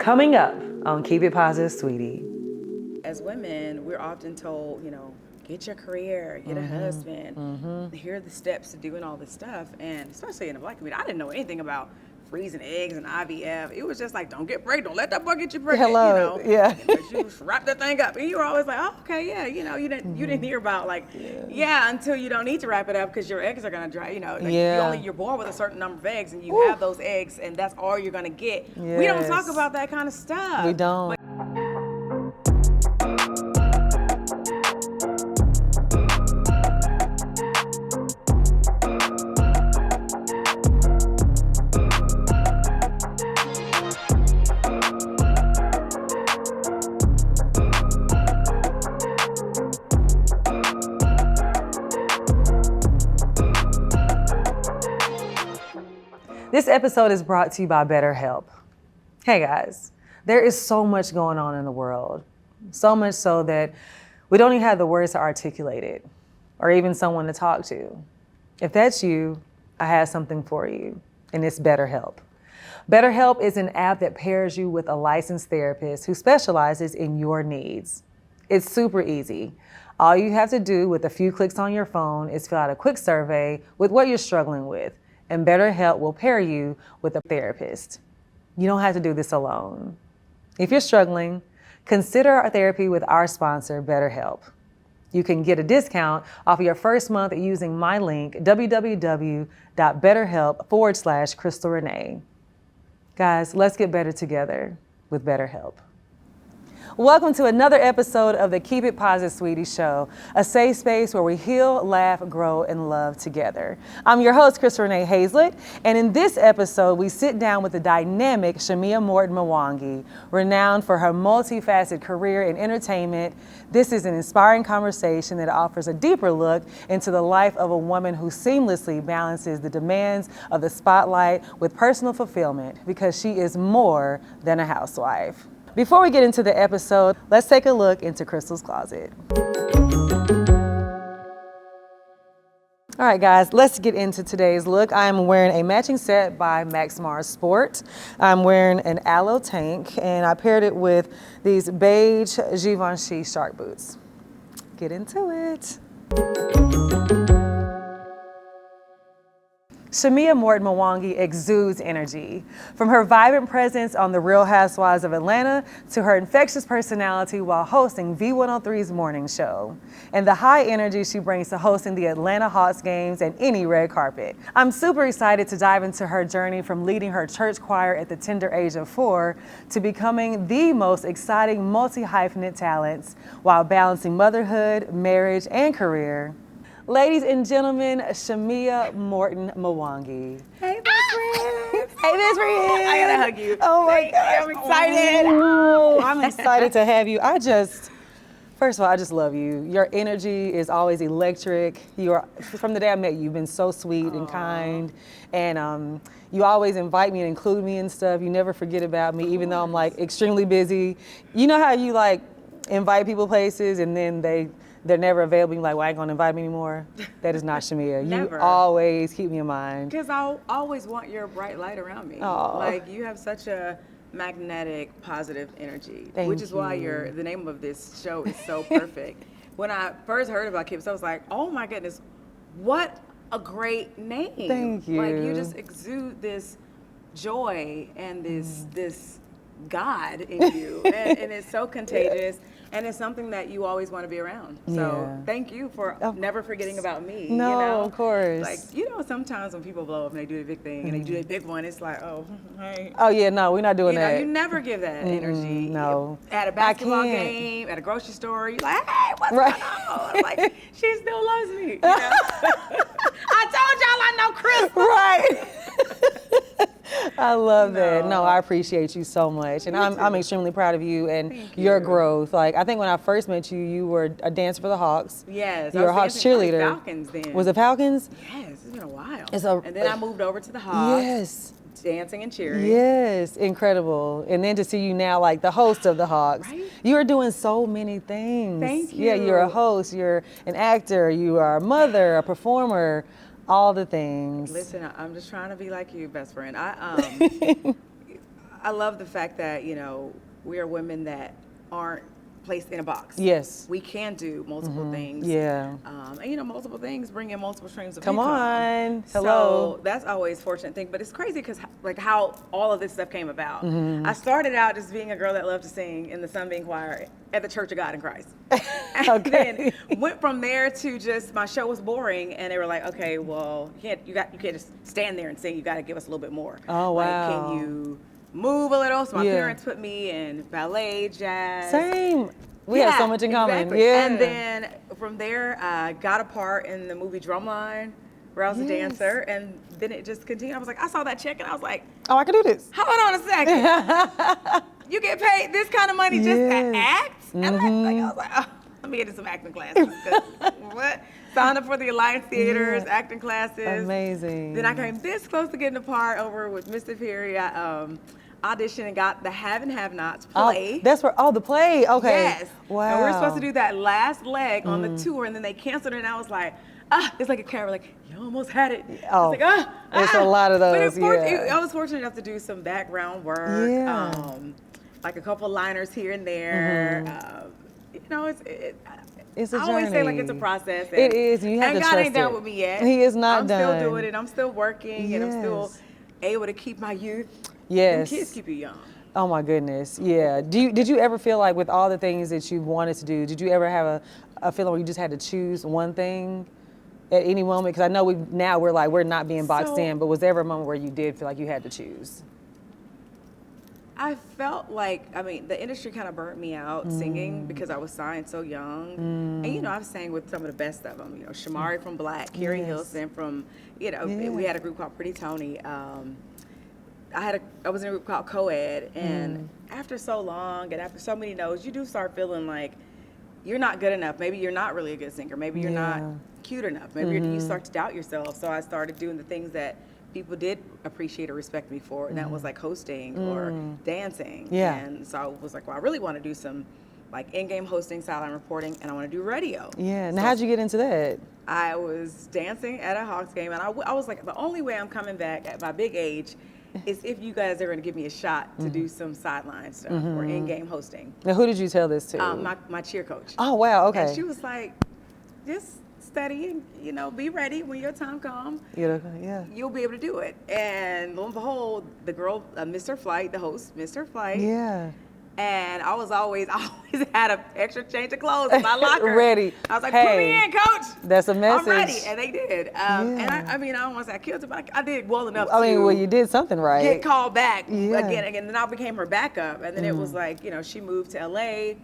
Coming up on Keep It Positive, Sweetie. As women, we're often told, get your career, get a husband. Here are the steps to doing all this stuff. And especially in the Black community, I didn't know anything about freezing eggs and IVF. It was just like, don't get pregnant. Don't let that boy get you pregnant. Yeah. But you wrap that thing up. And you were always like, oh, okay, yeah. You didn't hear about until you don't need to wrap it up because your eggs are going to dry. You're born with a certain number of eggs and you have those eggs and that's all you're going to get. Yes. We don't talk about that kind of stuff. We don't. This episode is brought to you by BetterHelp. Hey guys, there is so much going on in the world. So much so that we don't even have the words to articulate it or even someone to talk to. If that's you, I have something for you, and it's BetterHelp. BetterHelp is an app that pairs you with a licensed therapist who specializes in your needs. It's super easy. All you have to do with a few clicks on your phone is fill out a quick survey with what you're struggling with, and BetterHelp will pair you with a therapist. You don't have to do this alone. If you're struggling, consider our therapy with our sponsor, BetterHelp. You can get a discount off of your first month using my link, www.betterhelp.com/Crystal Renee. Guys, let's get better together with BetterHelp. Welcome to another episode of the Keep It Positive, Sweetie show, a safe space where we heal, laugh, grow, and love together. I'm your host, Crystal Renee Hayslett, and in this episode, we sit down with the dynamic Shamea Morton Mwangi, renowned for her multi-faceted career in entertainment. This is an inspiring conversation that offers a deeper look into the life of a woman who seamlessly balances the demands of the spotlight with personal fulfillment because she is more than a housewife. Before we get into the episode, let's take a look into Crystal's closet. All right, guys, let's get into today's look. I'm wearing a matching set by Max Mars Sport. I'm wearing an aloe tank, and I paired it with these beige Givenchy shark boots. Get into it. Shamea Morton Mwangi exudes energy. From her vibrant presence on the Real Housewives of Atlanta to her infectious personality while hosting V103's morning show, and the high energy she brings to hosting the Atlanta Hawks games and any red carpet. I'm super excited to dive into her journey from leading her church choir at the tender age of 4 to becoming the most exciting multi-hyphenate talents while balancing motherhood, marriage, and career. Ladies and gentlemen, Shamea Morton Mwangi. Hey, best friend. Hey, best friend. I gotta hug you. Oh my God. I'm excited. Oh, I'm excited to have you. First of all, I just love you. Your energy is always electric. From the day I met you, you've been so sweet and kind. And you always invite me and include me and stuff. You never forget about me, even though I'm like extremely busy. You know how you like invite people places and then they're never available. You're like, well, I ain't gonna invite me anymore. That is not Shamea. Never. You always keep me in mind. Because I always want your bright light around me. Aww. Like you have such a magnetic, positive energy, which is why the name of this show is so perfect. When I first heard about KIPS, I was like, oh my goodness, what a great name. Thank you. Like you just exude this joy and this God in you, and it's so contagious. And it's something that you always want to be around. So thank you for never forgetting about me. No, of course. Like, sometimes when people blow up and they do the big thing and they do the big one, it's like, oh, hey. Oh yeah, no, we're not doing that. You never give that energy. No. At a basketball game, at a grocery store, you're like, hey, what's going on? I'm like, she still loves me. I told y'all I know Chris. Right. I love that. No, I appreciate you so much. And I'm extremely proud of you and your growth. Like, I think when I first met you, you were a dancer for the Hawks. Yes. You were a Hawks cheerleader. Falcons then. Was it Falcons? Yes, it's been a while. And then I moved over to the Hawks. Yes. Dancing and cheering. Yes, incredible. And then to see you now like the host of the Hawks. Right? You are doing so many things. Thank you. Yeah, you're a host, you're an actor, you are a mother, a performer, all the things. Listen, I'm just trying to be like you, best friend. I love the fact that, you know, we are women that aren't placed in a box. Yes. We can do multiple things. Yeah. And, you know, multiple things bring in multiple streams of Come income. on. Hello. So that's always a fortunate thing. But it's crazy because, like, how all of this stuff came about. I started out just being a girl that loved to sing in the Sunbeam Choir at the Church of God in Christ. And Okay. then went from there to just my show was boring. And they were like, okay, well, you can't just stand there and sing. You got to give us a little bit more. Oh, wow. Like, can you move a little? So my parents put me in ballet, jazz. Same. We have so much in common. Exactly. Yeah. And then from there, I got a part in the movie Drumline, where I was a dancer, and then it just continued. I was like, I saw that check, and I was like, oh, I can do this. hold on a second. You get paid this kind of money just to act? And I was like, oh, let me get into some acting classes. What? Signed up for the Alliance Theaters, acting classes. Amazing. Then I came this close to getting a part over with Mr. Perry. I auditioned and got the Have and Have Nots play. Oh, that's where, the play, okay. Yes. Wow. And we were supposed to do that last leg on the tour, and then they canceled it, and I was like, it's like a camera, like, you almost had it. Oh, I was like, it's a lot of those, I was fortunate enough to do some background work, like a couple liners here and there. You know, it's a I always journey. say, like, it's a process. And, it is, and you have to trust God ain't done it. with me yet. He is not I'm done. still doing it. I'm still working, and I'm still able to keep my youth. Yes. Them kids keep you young. Oh my goodness, yeah. Did you ever feel like with all the things that you wanted to do, did you ever have a feeling where you just had to choose one thing at any moment? Because I know we're not being boxed in, but was there ever a moment where you did feel like you had to choose? I felt like, I mean, the industry kind of burnt me out singing because I was signed so young. And, you know, I've sang with some of the best of them, you know, Shamari from Black, Carrie Hilson from, you know, we had a group called Pretty Tony. I was in a group called Co-Ed, and after so long and after so many no's, you do start feeling like you're not good enough. Maybe you're not really a good singer. Maybe you're not cute enough. Maybe you start to doubt yourself. So I started doing the things that people did appreciate or respect me for, and that was like hosting or dancing. Yeah. And so I was like, well, I really want to do some like in-game hosting, sideline reporting, and I want to do radio. Yeah. Now, So how'd you get into that? I was dancing at a Hawks game, and I was like, the only way I'm coming back at my big age is if you guys are going to give me a shot to do some sideline stuff or in-game hosting. Now, who did you tell this to? My cheer coach. Oh, wow, okay. And she was like, just study and, you know, be ready when your time comes. Yeah. You'll be able to do it. And lo and behold, the girl, Mr. Flight, the host, Mr. Flight. Yeah. And I always had an extra change of clothes in my locker. Ready. I was like, put me in, coach. That's a message. I'm ready. And they did. And I mean, I don't want to say I killed it, but I did well enough to well, you did something right. get called back again. And then I became her backup. And then it was like, you know, she moved to LA.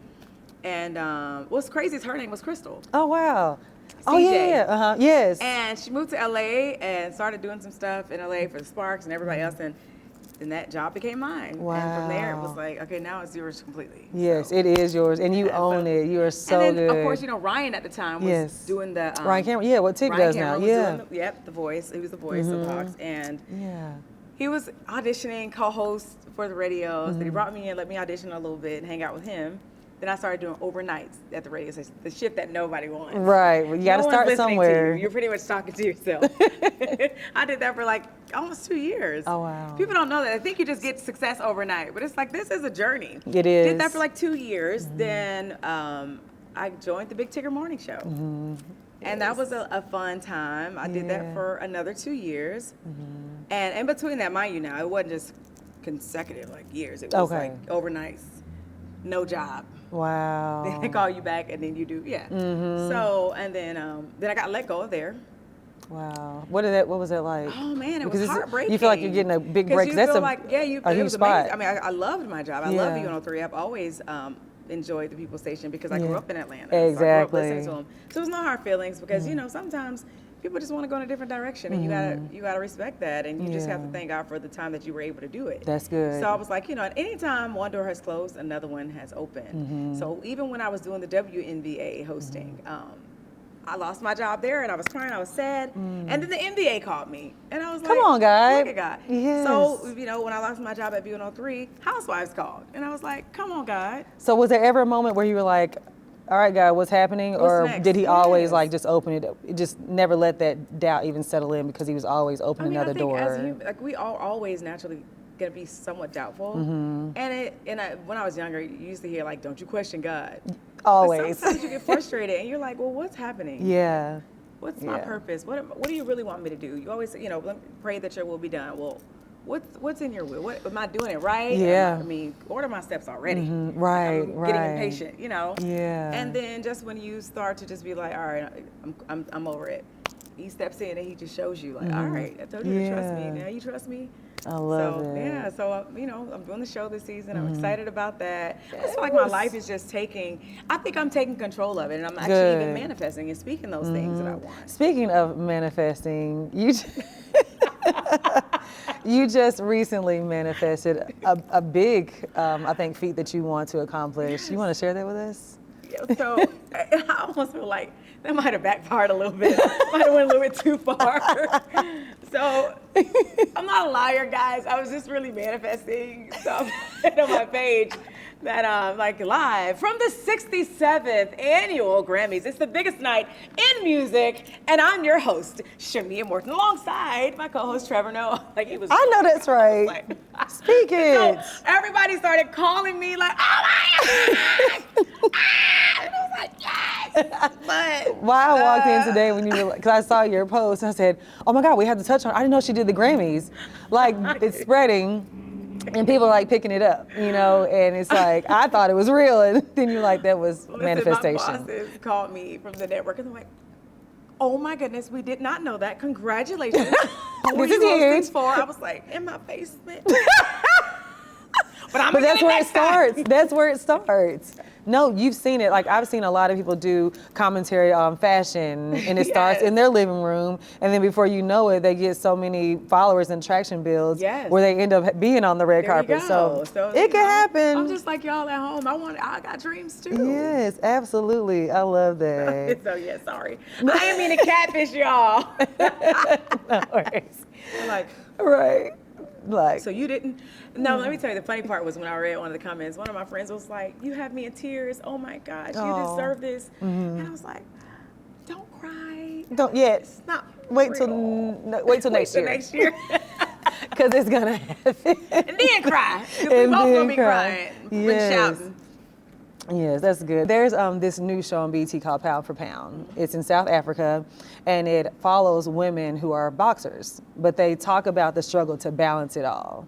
And what's crazy is her name was Crystal. Oh, wow. CJ. Oh, yeah. Yes. And she moved to LA and started doing some stuff in LA for the Sparks and everybody else. And that job became mine. Wow. And from there, it was like, okay, now it's yours completely. Yes, So, it is yours, and you own it. You are so and then, good. of course, you know, Ryan at the time was doing the... Ryan Cameron, yeah, what Tig Ryan does Cameron now, was doing the voice. He was the voice of the Hawks. And he was auditioning, co-host for the radios. Then he brought me in, let me audition a little bit and hang out with him. Then I started doing overnights at the radio station, the shift that nobody wants. Right, well, you got to start somewhere. You're pretty much talking to yourself. I did that for like almost 2 years. Oh, wow. People don't know that. I think you just get success overnight, but it's like, this is a journey. It is. Did that for like 2 years. Then I joined the Big Tigger Morning Show. And that was a fun time. I did that for another 2 years. And in between that, mind you now, it wasn't just consecutive like years. It was like overnights, no job. Wow. Then they call you back, and then you do, So, and then I got let go of there. Wow. What was that like? Oh man, it Because was heartbreaking. You feel like you're getting a big break. You That's feel like, a it huge was spot. amazing. I mean, I loved my job. I love U103. I've always enjoyed the People Station because I grew up in Atlanta. Exactly. So I grew up listening to them. So it's no hard feelings because you know sometimes people just want to go in a different direction, and you gotta respect that, and you just have to thank God for the time that you were able to do it. That's good. So I was like, you know, at any time one door has closed, another one has opened. So even when I was doing the WNBA hosting, I lost my job there, and I was crying, I was sad, and then the NBA called me, and I was like, come on, guy. Look at God. Yes. So, you know, when I lost my job at B103, Housewives called, and I was like, come on, God. So was there ever a moment where you were like, all right, God, what's happening? Or next? did he always like just open it up? Just never let that doubt even settle in because he was always opening another door? Like we all always naturally gonna be somewhat doubtful. Mm-hmm. When I was younger, you used to hear like, "Don't you question God." Always. But sometimes you get frustrated, and you're like, "Well, what's happening? Yeah. What's my purpose? What do you really want me to do?" You always, let me pray that your will be done. Well, what's in your will? What am I doing it right? Yeah. I mean, order my steps already. Mm-hmm. Right. I'm getting impatient, Yeah. And then just when you start to just be like, all right, I'm over it. He steps in and he just shows you like, all right, I told you to trust me. Now you trust me. I love it. Yeah, so I'm doing the show this season. I'm excited about that. I just feel like my life is just I think I'm taking control of it, and I'm actually even manifesting and speaking those things that I want. Speaking of manifesting, you just recently manifested a big, I think, feat that you want to accomplish. Yes. You want to share that with us? Yeah, so I almost feel like that might have backfired a little bit. Might have went a little bit too far. So I'm not a liar, guys. I was just really manifesting stuff on my page that like live from the 67th annual Grammys. It's the biggest night in music, and I'm your host, Shamea Morton, alongside my co-host Trevor Noah. Like he was. I know that's right. Like, speak it. So everybody started calling me like, "Oh my God!" And I was like, "Yes!" But why I walked in today when you were, because I saw your post, I said, "Oh my God, we had to touch on." I didn't know she did the Grammys. Like it's spreading. And people are like picking it up, and it's like, I thought it was real. And then you're like, that was manifestation. My bosses called me from the network and they're like, "Oh my goodness, we did not know that. Congratulations." This is huge. For? I was like, in my basement. But that's where it starts. That's where it starts. No, you've seen it. Like I've seen a lot of people do commentary on fashion, and it starts in their living room, and then before you know it, they get so many followers and traction builds where they end up being on the red carpet. So it can happen. I'm just like y'all at home. I got dreams too. Yes, absolutely. I love that. So yeah, sorry. I didn't mean to catfish y'all. No worries. Like right. Like, so you didn't. No, let me tell you, the funny part was when I read one of the comments, one of my friends was like, "You have me in tears. Oh my gosh, you deserve this." And I was like, "Don't cry. Don't yet. It's not wait real. till next year. Next year. Because it's gonna happen. And then cry. Because we're both gonna be crying. Yes. Shouting. Yes, that's good. There's this new show on BT called Pound for Pound. It's in South Africa, and it follows women who are boxers, but they talk about the struggle to balance it all.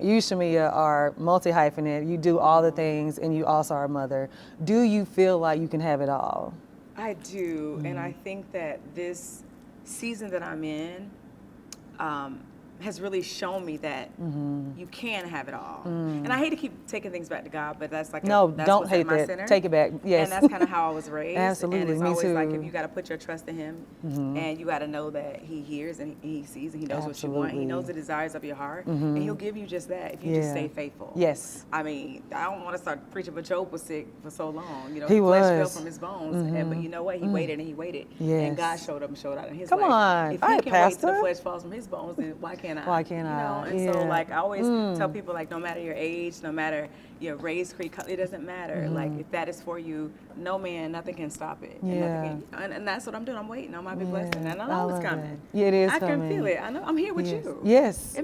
You, Shamea, are multi-hyphenate. You do all the things, and you also are a mother. Do you feel like you can have it all? I do, and I think that this season that I'm in has really shown me that you can have it all. And I hate to keep taking things back to God, but that's like that's don't what's hate at my that. center. Take it back. Yes. And that's kind of how I was raised. Absolutely. And it's Me always too. like if you got to put your trust in Him, and you got to know that He hears and He sees and He knows what you want. He knows the desires of your heart, and He'll give you just that if you just stay faithful. Yes. I mean, I don't want to start preaching, but Job was sick for so long. He flesh was. fell from his bones, but you know what? He waited and he waited, Yes. and God showed up and showed out in his Come life. on. If All He right, can Pastor. wait till the flesh falls from His bones, then why can't I? Why can't I? And so Yeah. like I always tell people, like, no matter your age, no matter your race, creed, color, it doesn't matter. Like if that is for you, no man, nothing can stop it. And, nothing can, and that's what I'm doing. I'm waiting on my big blessing, and I know it's coming. Yeah, it is I coming. can feel it. I know I'm here with you. Yes.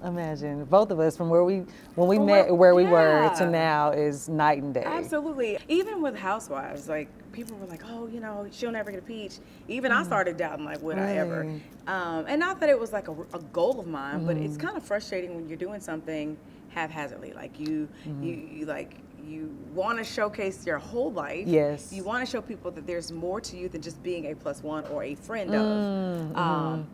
Imagine both of us from when we met where we were to now is night and day. Absolutely. Even with Housewives, like people were like, "Oh, she'll never get a peach." Even I started doubting, like, would I ever? And not that it was like a goal of mine, but it's kind of frustrating when you're doing something haphazardly. Like you want to showcase your whole life. Yes. You want to show people that there's more to you than just being a +1 or a friend of.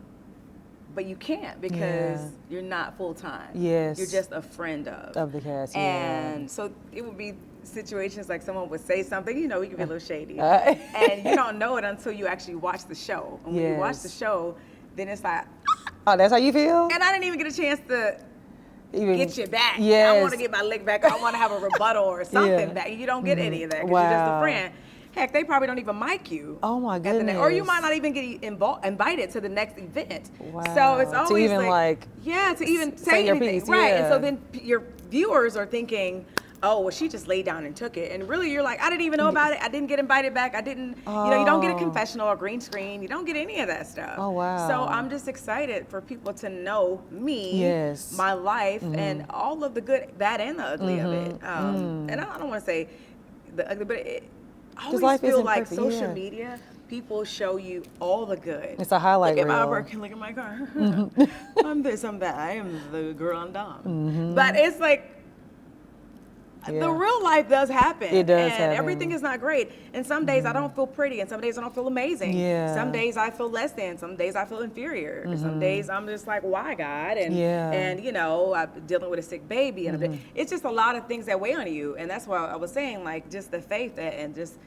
But you can't because you're not full time. Yes. You're just a friend of the cast. And so it would be situations like someone would say something, you can be a little shady. And you don't know it until you actually watch the show. And when you watch the show, then it's like, oh, that's how you feel? And I didn't even get a chance to get you back. Yes. I want to get my lick back. I want to have a rebuttal or something back. You don't get any of that because you're just a friend. Heck, they probably don't even mic you. Oh my goodness. Or you might not even get invited to the next event. Wow. So it's always to even to even say say your anything. piece. Right. Yeah. And so then your viewers are thinking, oh, well, she just laid down and took it. And really, you're like, I didn't even know about it. I didn't get invited back. I didn't, you know, you don't get a confessional or green screen. You don't get any of that stuff. Oh, wow. So I'm just excited for people to know me, yes. my life, and all of the good, bad, and the ugly of it. And I don't want to say the ugly, but I always feel like social media, people show you all the good. It's a highlight reel. Look at my work, look at my car. I'm this, I'm that. I am the girl on Dom. But it's like, the real life does happen. It does and everything is not great. And some days I don't feel pretty, and some days I don't feel amazing. Yeah. Some days I feel less than. Some days I feel inferior. Some days I'm just like, why, God? And you know, I'm dealing with a sick baby, and it's just a lot of things that weigh on you. And that's why I was saying, like, just the faith that, and just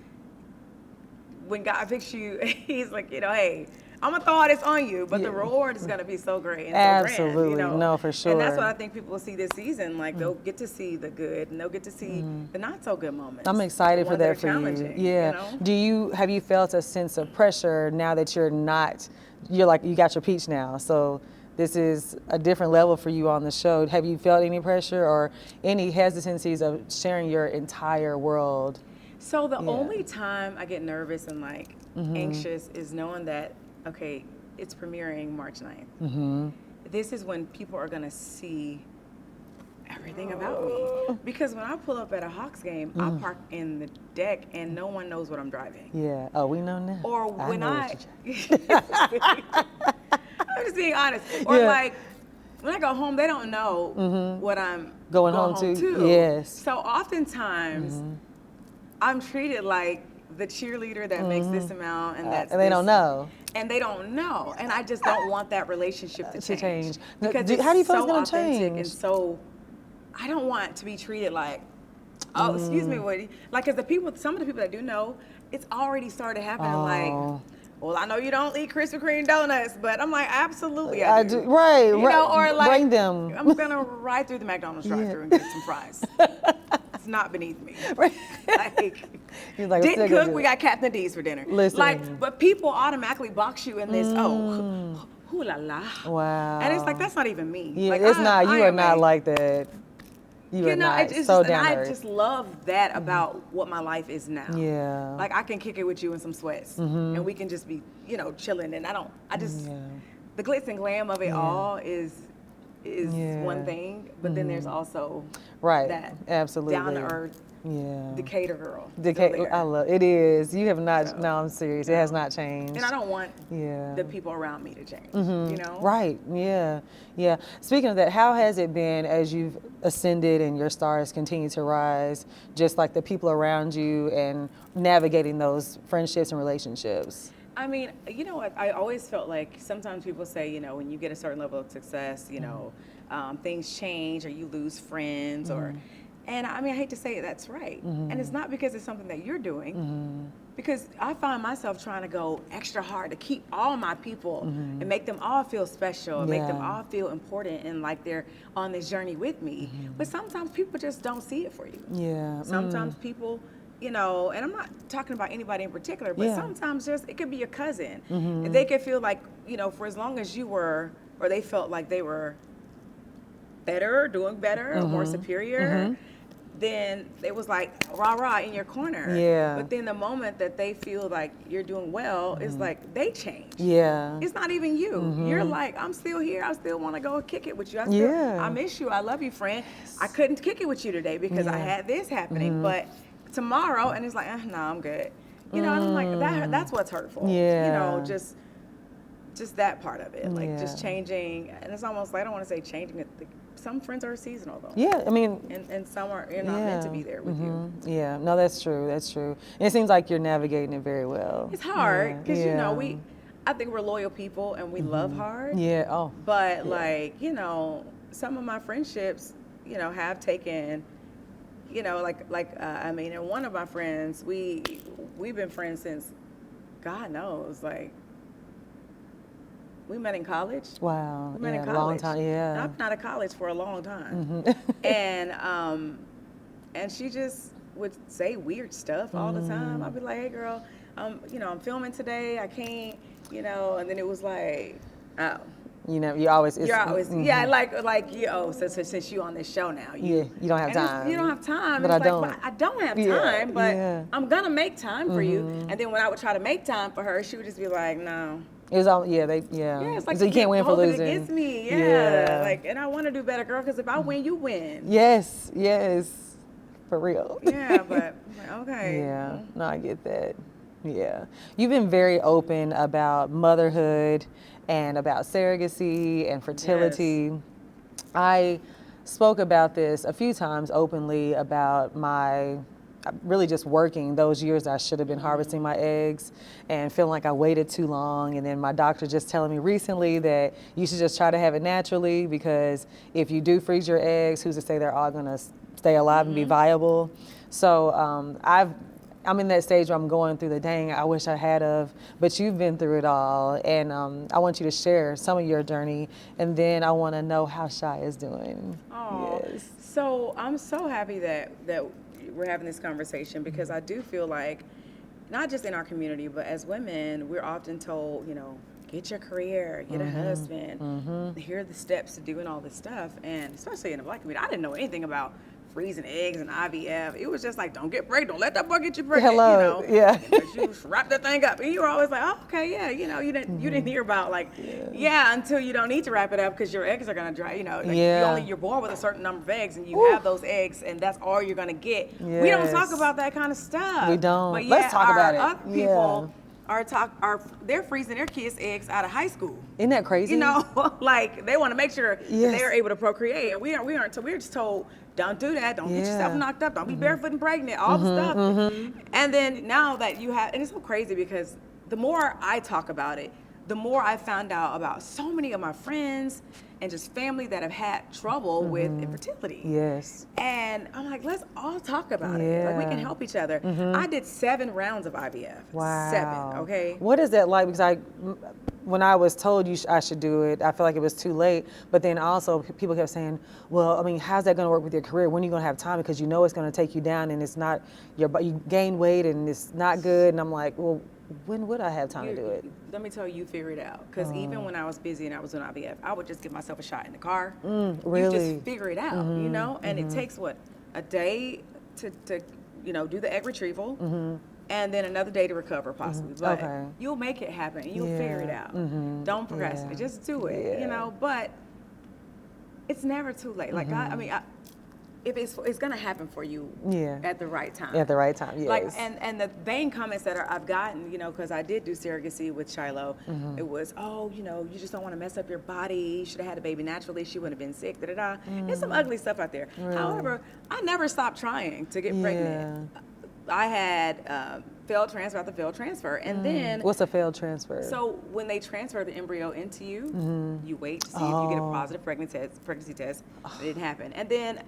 when God picks you, He's like, you know, hey, I'm gonna throw all this on you, but the reward is gonna be so great and absolutely. so grand. You know? No, for sure. And that's what I think people will see this season. Like they'll get to see the good, and they'll get to see the not so good moments. I'm excited for that for you. Yeah. You know? Have you felt a sense of pressure now that you're like, you got your peach now, so this is a different level for you on the show. Have you felt any pressure or any hesitancies of sharing your entire world? So the only time I get nervous and like anxious is knowing that, okay, it's premiering March 9th. This is when people are gonna see everything about me. Because when I pull up at a Hawks game, I park in the deck and no one knows what I'm driving. Yeah, oh, we know now. Or when I'm just being honest. Or like, when I go home, they don't know what I'm going home to. Yes. So oftentimes, I'm treated like the cheerleader that makes this amount, and that's and they don't know. And they don't know, and I just don't want that relationship to change. Because how do you feel so it's gonna authentic change? and so, I don't want to be treated like, oh, excuse me, Woody. Like, cause some of the people that do know, it's already started happening. Like, well, I know you don't eat Krispy Kreme donuts, but I'm like, absolutely, I do. Right, you know, or like, bring them. I'm gonna ride through the McDonald's drive-thru and get some fries. It's not beneath me. Like, didn't cook, we got Captain D's for dinner. Listen. Like, but people automatically box you in this, oh, hoo la la. Wow. And it's like, that's not even me. Yeah, like, it's not, you are not like that. You are not, it's so just, down and I just love that about what my life is now. Yeah. Like, I can kick it with you in some sweats, and we can just be, you know, chilling, and the glitz and glam of it all is one thing, but then there's also that absolutely down to earth Decatur girl. I love it. Is you have not? No, I'm serious. It has not changed. And I don't want the people around me to change. You know? Right. Yeah. Yeah. Speaking of that, how has it been as you've ascended and your stars continue to rise? Just like the people around you and navigating those friendships and relationships. I mean, you know what? I always felt like sometimes people say, you know, when you get a certain level of success, you know, things change or you lose friends or. And I mean, I hate to say it, that's right. And it's not because it's something that you're doing, because I find myself trying to go extra hard to keep all my people and make them all feel special and make them all feel important and like they're on this journey with me. But sometimes people just don't see it for you. Yeah. Sometimes people, you know, and I'm not talking about anybody in particular, but sometimes just, it could be your cousin. And they could feel like, you know, for as long as you were, or they felt like they were better, doing better, or more superior, then it was like rah-rah in your corner. Yeah. But then the moment that they feel like you're doing well, it's like they change. Yeah. It's not even you. You're like, I'm still here. I still want to go kick it with you. I miss you. I love you, friend. I couldn't kick it with you today because I had this happening. But tomorrow, and it's like, no, I'm good. You know, and I'm like, that's what's hurtful. Yeah. You know, just that part of it. Like just changing, and it's almost like, I don't want to say changing it. Some friends are seasonal though. Yeah, I mean, and some are not meant to be there with you. Yeah, no, that's true. That's true. And it seems like you're navigating it very well. It's hard because you know I think we're loyal people and we love hard. Yeah. Oh. But like, you know, some of my friendships, you know, have taken, you know, I mean, and one of my friends, we've been friends since, God knows, like. We met in college. Wow. We met in college. Long time, yeah. I've been out of college for a long time. And she just would say weird stuff all the time. I'd be like, hey girl, you know, I'm filming today, I can't, you know, and then it was like, oh. You know, you always. You're always, yeah, like you. Oh, so since you on this show now, you don't have time. You don't have time. But it's I like, don't. Well, I don't have time, but I'm gonna make time for you. And then when I would try to make time for her, she would just be like, no. It was all, yeah, it's like so you can't win for losing. Against me, yeah. Like, and I want to do better, girl, because if I win, you win. Yes, for real. Yeah, but okay. Yeah, no, I get that. Yeah, you've been very open about motherhood and about surrogacy and fertility. Yes. I spoke about this a few times openly about my really just working those years I should have been harvesting my eggs and feeling like I waited too long, and then my doctor just telling me recently that you should just try to have it naturally, because if you do freeze your eggs, who's to say they're all gonna stay alive and be viable? So I'm in that stage where I'm going through the dang, I wish I had of, but you've been through it all, and I want you to share some of your journey, and then I want to know how Shy is doing. Oh, yes. So I'm so happy that we're having this conversation, because I do feel like, not just in our community, but as women, we're often told, get your career, get a husband, here are the steps to doing all this stuff, and especially in the Black community, I didn't know anything about freezing eggs and IVF. It was just like, don't get pregnant, don't let that boy get you pregnant. Hello. Yeah. You wrap that thing up, and you were always like, oh, okay, yeah, you didn't hear about until you don't need to wrap it up because your eggs are gonna dry. You're born with a certain number of eggs, and you have those eggs, and that's all you're gonna get. Yes. We don't talk about that kind of stuff. We don't. But let's talk about it. Other people they're freezing their kids' eggs out of high school. Isn't that crazy? Like they want to make sure that they're able to procreate, and we aren't. So we're just told, don't do that. Don't get yourself knocked up. Don't be barefoot and pregnant. All the stuff. And then now that you have, and it's so crazy because the more I talk about it, the more I found out about so many of my friends and just family that have had trouble with infertility. Yes. And I'm like, let's all talk about it. Like, we can help each other. I did 7 rounds of IVF. Wow. 7, okay? What is that like? Because when I was told I should do it, I felt like it was too late. But then also people kept saying, well, I mean, how's that going to work with your career? When are you going to have time? Because it's going to take you down, and it's not, you gain weight and it's not good. And I'm like, well, when would I have time to do it? Let me tell you, figure it out. Because even when I was busy and I was doing IVF, I would just give myself a shot in the car. Really? You just figure it out, And it takes, a day to do the egg retrieval, and then another day to recover, possibly. But you'll make it happen, and you'll figure it out. Don't procrastinate. Just do it, But it's never too late. Like, if it's gonna happen for you at the right time. At the right time, yes. Like, and the vain comments that I've gotten, because I did do surrogacy with Shiloh, it was, you just don't want to mess up your body. You should have had a baby naturally. She wouldn't have been sick. There's some ugly stuff out there. Really? However, I never stopped trying to get pregnant. I had failed transfer after failed transfer, and then what's a failed transfer? So when they transfer the embryo into you, you wait to see if you get a positive pregnancy test. It didn't happen, and then.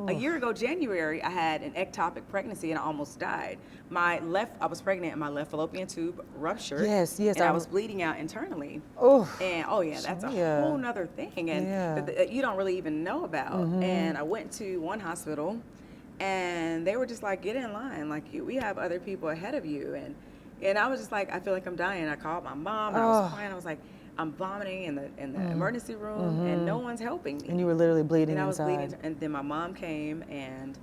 A year ago, January, I had an ectopic pregnancy and I almost died. I was pregnant and my left fallopian tube ruptured. Yes. And I was bleeding out internally. And that's a whole nother thing, and you don't really even know about. And I went to one hospital, and they were just like, get in line. Like, we have other people ahead of you. And I was just like, I feel like I'm dying. I called my mom and I was crying. I was like, I'm vomiting in the emergency room, and no one's helping me. And you were literally bleeding inside. And I was bleeding, and then my mom came and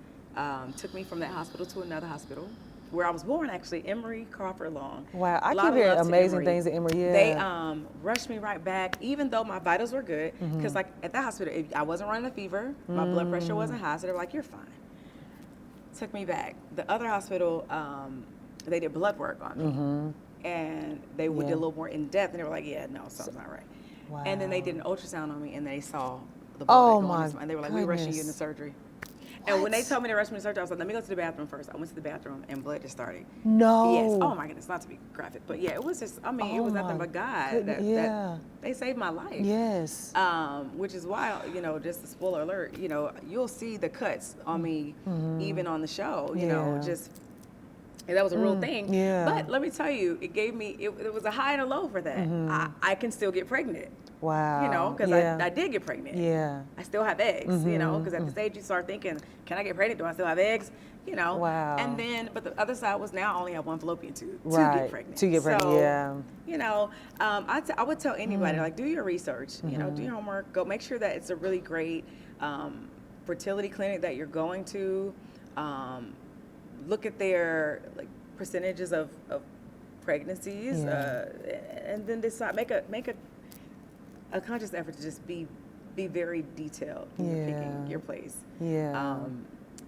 took me from that hospital to another hospital where I was born, actually, Emory Crawford Long. Wow, I keep hearing amazing things at Emory. Yeah. They rushed me right back, even though my vitals were good, because like at that hospital, I wasn't running a fever, my blood pressure wasn't high, so they were like, you're fine. Took me back. The other hospital, they did blood work on me. And they did a little more in depth, and they were like, "Yeah, no, something's not right." Wow. And then they did an ultrasound on me, and they saw the blood. And they were like, "We're rushing you into surgery." What? And when they told me to rush me to surgery, I was like, "Let me go to the bathroom first." I went to the bathroom, and blood just started. No. Yes. Oh my goodness, not to be graphic, but yeah, it was just. I mean, it was nothing but God that they saved my life. Yes. Which is why, just a spoiler alert, you'll see the cuts on me, even on the show. And that was a real thing. Yeah. But let me tell you, it gave me, it was a high and a low for that. I can still get pregnant. Wow. You know, because I did get pregnant. Yeah. I still have eggs, you know, because at this age you start thinking, can I get pregnant? Do I still have eggs? You know. Wow. And then, but the other side was now I only have one fallopian tube to get pregnant. To get pregnant, so, you know, I would tell anybody, like, do your research, you know, do your homework, go make sure that it's a really great fertility clinic that you're going to. Look at their like percentages of pregnancies, and then decide, make a conscious effort to just be very detailed in picking your place.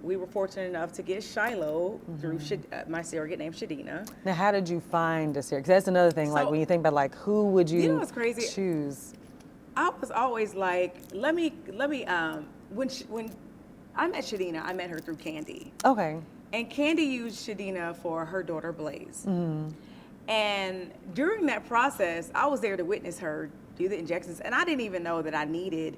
We were fortunate enough to get Shiloh through my surrogate named Shadina. Now, how did you find a surrogate? 'Cause that's another thing. So, like when you think about like who would you know what's crazy? Choose? I was always like, let me. When I met Shadina, I met her through Candy. Okay. And Candy used Shadina for her daughter Blaze. And during that process, I was there to witness her do the injections, and I didn't even know that I needed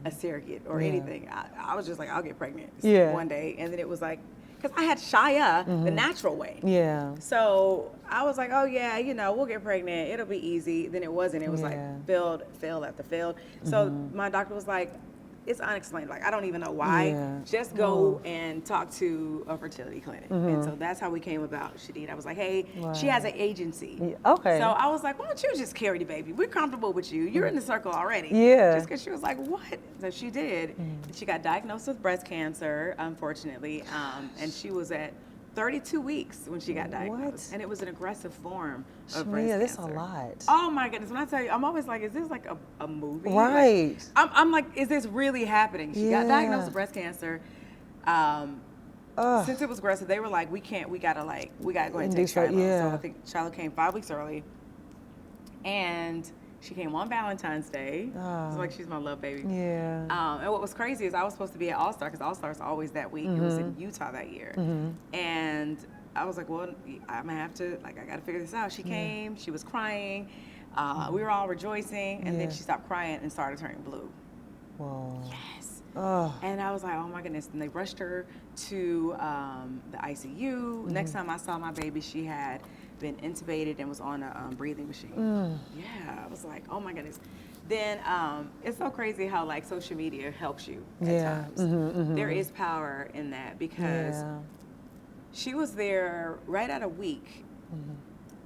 a surrogate or anything. I was just like, I'll get pregnant one day, and then it was like, because I had Shia the natural way. So I was like, oh yeah, you know, we'll get pregnant. It'll be easy. Then it wasn't. It was like failed after failed. So my doctor was like, it's unexplained. Like, I don't even know why. Just go and talk to a fertility clinic. And so that's how we came about Shadina. I was like, hey, she has an agency. Okay. So I was like, why don't you just carry the baby? We're comfortable with you. You're in the circle already. Just because she was like, what? So she did. She got diagnosed with breast cancer, unfortunately. And she was at 32 weeks when she got diagnosed. And it was an aggressive form of breast cancer. That's a lot. Oh my goodness. When I tell you, I'm always like, is this like a movie? Right. Like, I'm like, is this really happening? She got diagnosed with breast cancer. Since it was aggressive, they were like, we gotta go ahead and take Shiloh. So I think Shiloh came 5 weeks early. And she came on Valentine's Day. It's like she's my love baby. And what was crazy is I was supposed to be at All-Star because All-Star is always that week. It was in Utah that year. And I was like, well, I'm gonna have to, like, I gotta figure this out. She came, she was crying. We were all rejoicing, and then she stopped crying and started turning blue. Whoa. Yes. And I was like, oh my goodness. And they rushed her to the ICU. Next time I saw my baby, she had been intubated and was on a breathing machine. I was like, oh my goodness. Then it's so crazy how like social media helps you at times. There is power in that because she was there right at a week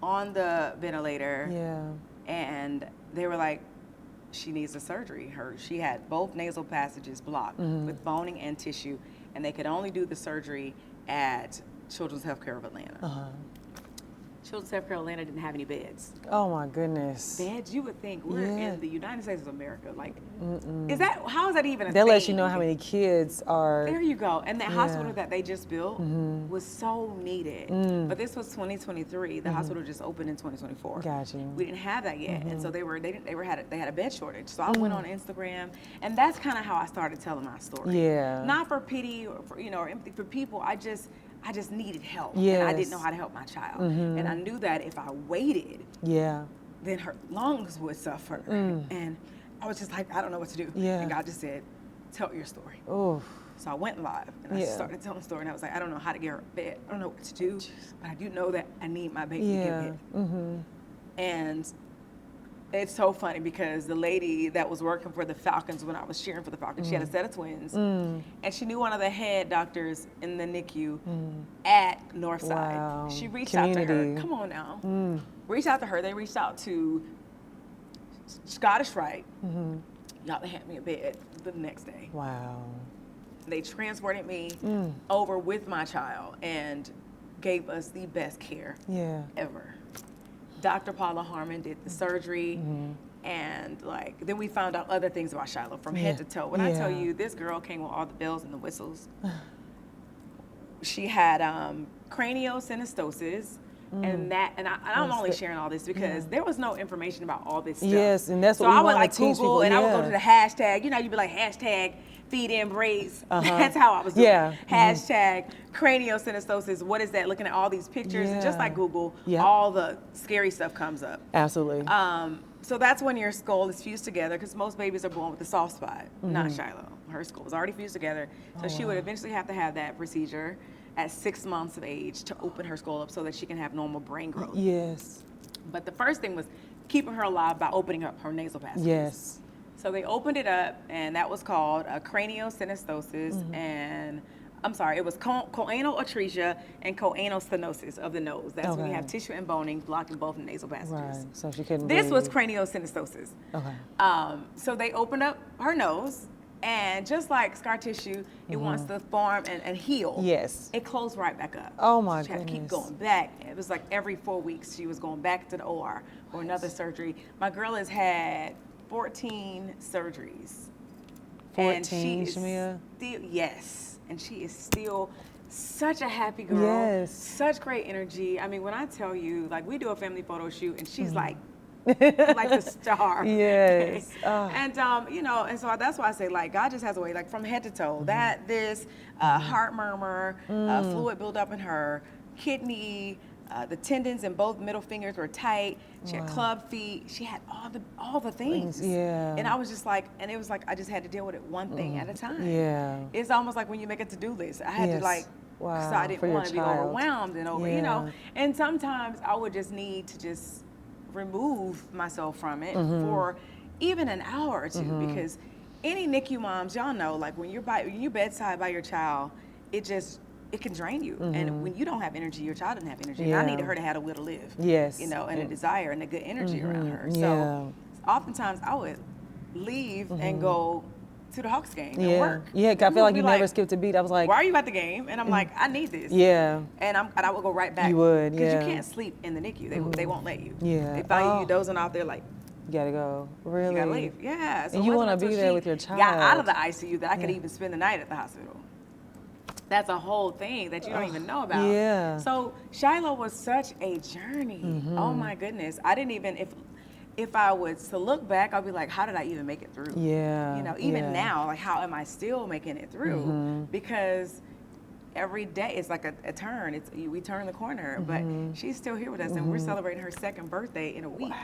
on the ventilator. And they were like, she needs a surgery. She had both nasal passages blocked with boning and tissue, and they could only do the surgery at Children's Healthcare of Atlanta. Children's Healthcare of Atlanta didn't have any beds. Oh my goodness. Beds, you would think we're in the United States of America. Like, how is that even a thing? They'll let you know how many kids are. There you go. And that hospital that they just built was so needed. But this was 2023. The hospital just opened in 2024. Gotcha. We didn't have that yet, and so they had a bed shortage. So I went on Instagram, and that's kind of how I started telling my story. Not for pity or for, or empathy for people. I just needed help, and I didn't know how to help my child. And I knew that if I waited, then her lungs would suffer. And I was just like, I don't know what to do. And God just said, tell your story. So I went live, and I started telling the story, and I was like, I don't know how to get her a bed. I don't know what to do, but I do know that I need my baby to get hit. And it's so funny because the lady that was working for the Falcons when I was cheering for the Falcons, she had a set of twins, and she knew one of the head doctors in the NICU at Northside. She reached out to her. Come on now. Reached out to her. They reached out to Scottish Rite. Y'all, they had me a bed the next day. They transported me over with my child and gave us the best care ever. Dr. Paula Harmon did the surgery, and like then we found out other things about Shiloh from head to toe. When I tell you, this girl came with all the bells and the whistles. She had craniosynostosis, and I'm only sharing all this because there was no information about all this stuff. And that's what so we I would want to teach Google, people. and I would go to the hashtag. You'd be like hashtag feed in braids. That's how I was doing. Hashtag craniosynostosis. What is that? Looking at all these pictures, and just like Google, all the scary stuff comes up. Absolutely. So that's when your skull is fused together, because most babies are born with a soft spot. Not Shiloh. Her skull was already fused together, so she would eventually have to have that procedure at 6 months of age to open her skull up so that she can have normal brain growth. But the first thing was keeping her alive by opening up her nasal passages. Yes. So they opened it up, and that was called a craniosynostosis, and I'm sorry, it was choanal atresia and choanal stenosis of the nose. That's when you have tissue and boning blocking both the nasal passages. Right, so she couldn't This breathe. was craniosynostosis. Okay. So they opened up her nose, and just like scar tissue, it wants to form and heal. Yes. It closed right back up. Oh my She had to keep goodness. going back. It was like every 4 weeks she was going back to the OR for another surgery. My girl has had 14 surgeries. 14, and she is Shamea? still, yes. And she is still such a happy girl. Yes. Such great energy. I mean, when I tell you, like, we do a family photo shoot, and she's like the star. Yes. And you know, and so that's why I say, like, God just has a way, like, from head to toe. This heart murmur, fluid buildup in her kidney. The tendons in both middle fingers were tight. She had club feet. She had all the things. Yeah. And I was just like, and it was like I just had to deal with it one thing at a time. Yeah. It's almost like when you make a to-do list. I had to like, wow. so I didn't want to be overwhelmed and you know. Yeah. And sometimes I would just need to just remove myself from it for even an hour or two, because any NICU moms, y'all know, like when you're bedside by your child, it can drain you. And when you don't have energy, your child doesn't have energy. And I needed her to have a will to live. Yes. You know, and a desire and a good energy around her. So Yeah. oftentimes I would leave and go to the Hawks game and work. Yeah, 'cause I feel like you never skipped a beat. I was like, why are you at the game? And I'm like, I need this. yeah. And I would go right back. You would, Because yeah. you can't sleep in the NICU. They won't let you. Yeah. They find you dozing off there like, You gotta go. Really? you gotta leave. Yeah. So And you it wasn't wanna be until there she with your child. got out of the ICU that I could even spend the night at the hospital. That's a whole thing that you don't even know about. Yeah. So Shiloh was such a journey. Oh my goodness. I didn't even, if I was to look back, I'd be like, how did I even make it through? Yeah. You know, even yeah. now, like, how am I still making it through? Because every day it's like a turn. We turn the corner, but she's still here with us, and we're celebrating her second birthday in a week. Wow.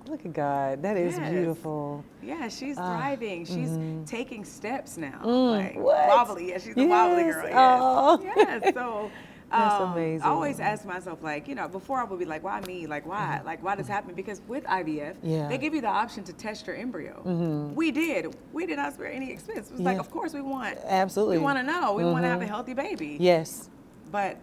Look at God. That is Yes. beautiful. Yeah, she's thriving. She's taking steps now. Like what? wobbly. Yeah, she's the wobbly girl. Yes. Oh. Yes. So That's amazing. I always ask myself, like, you know, before I would be like, why me? Like, why? Like, why this happen? Because with IVF, they give you the option to test your embryo. We did. We did not spare any expense. It was like, of course we want. Absolutely. We want to know. We want to have a healthy baby. Yes. But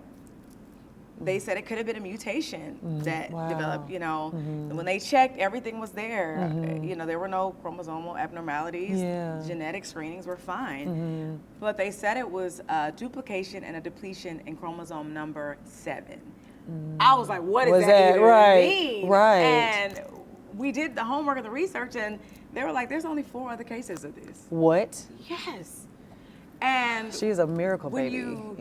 they said it could have been a mutation that developed, you know. And when they checked, everything was there. You know, there were no chromosomal abnormalities. Yeah. Genetic screenings were fine. But they said it was a duplication and a depletion in chromosome number 7. I was like, what does that even mean? Right. And we did the homework and the research, and they were like, there's only 4 other cases of this. What? Yes. And She's a miracle when baby. you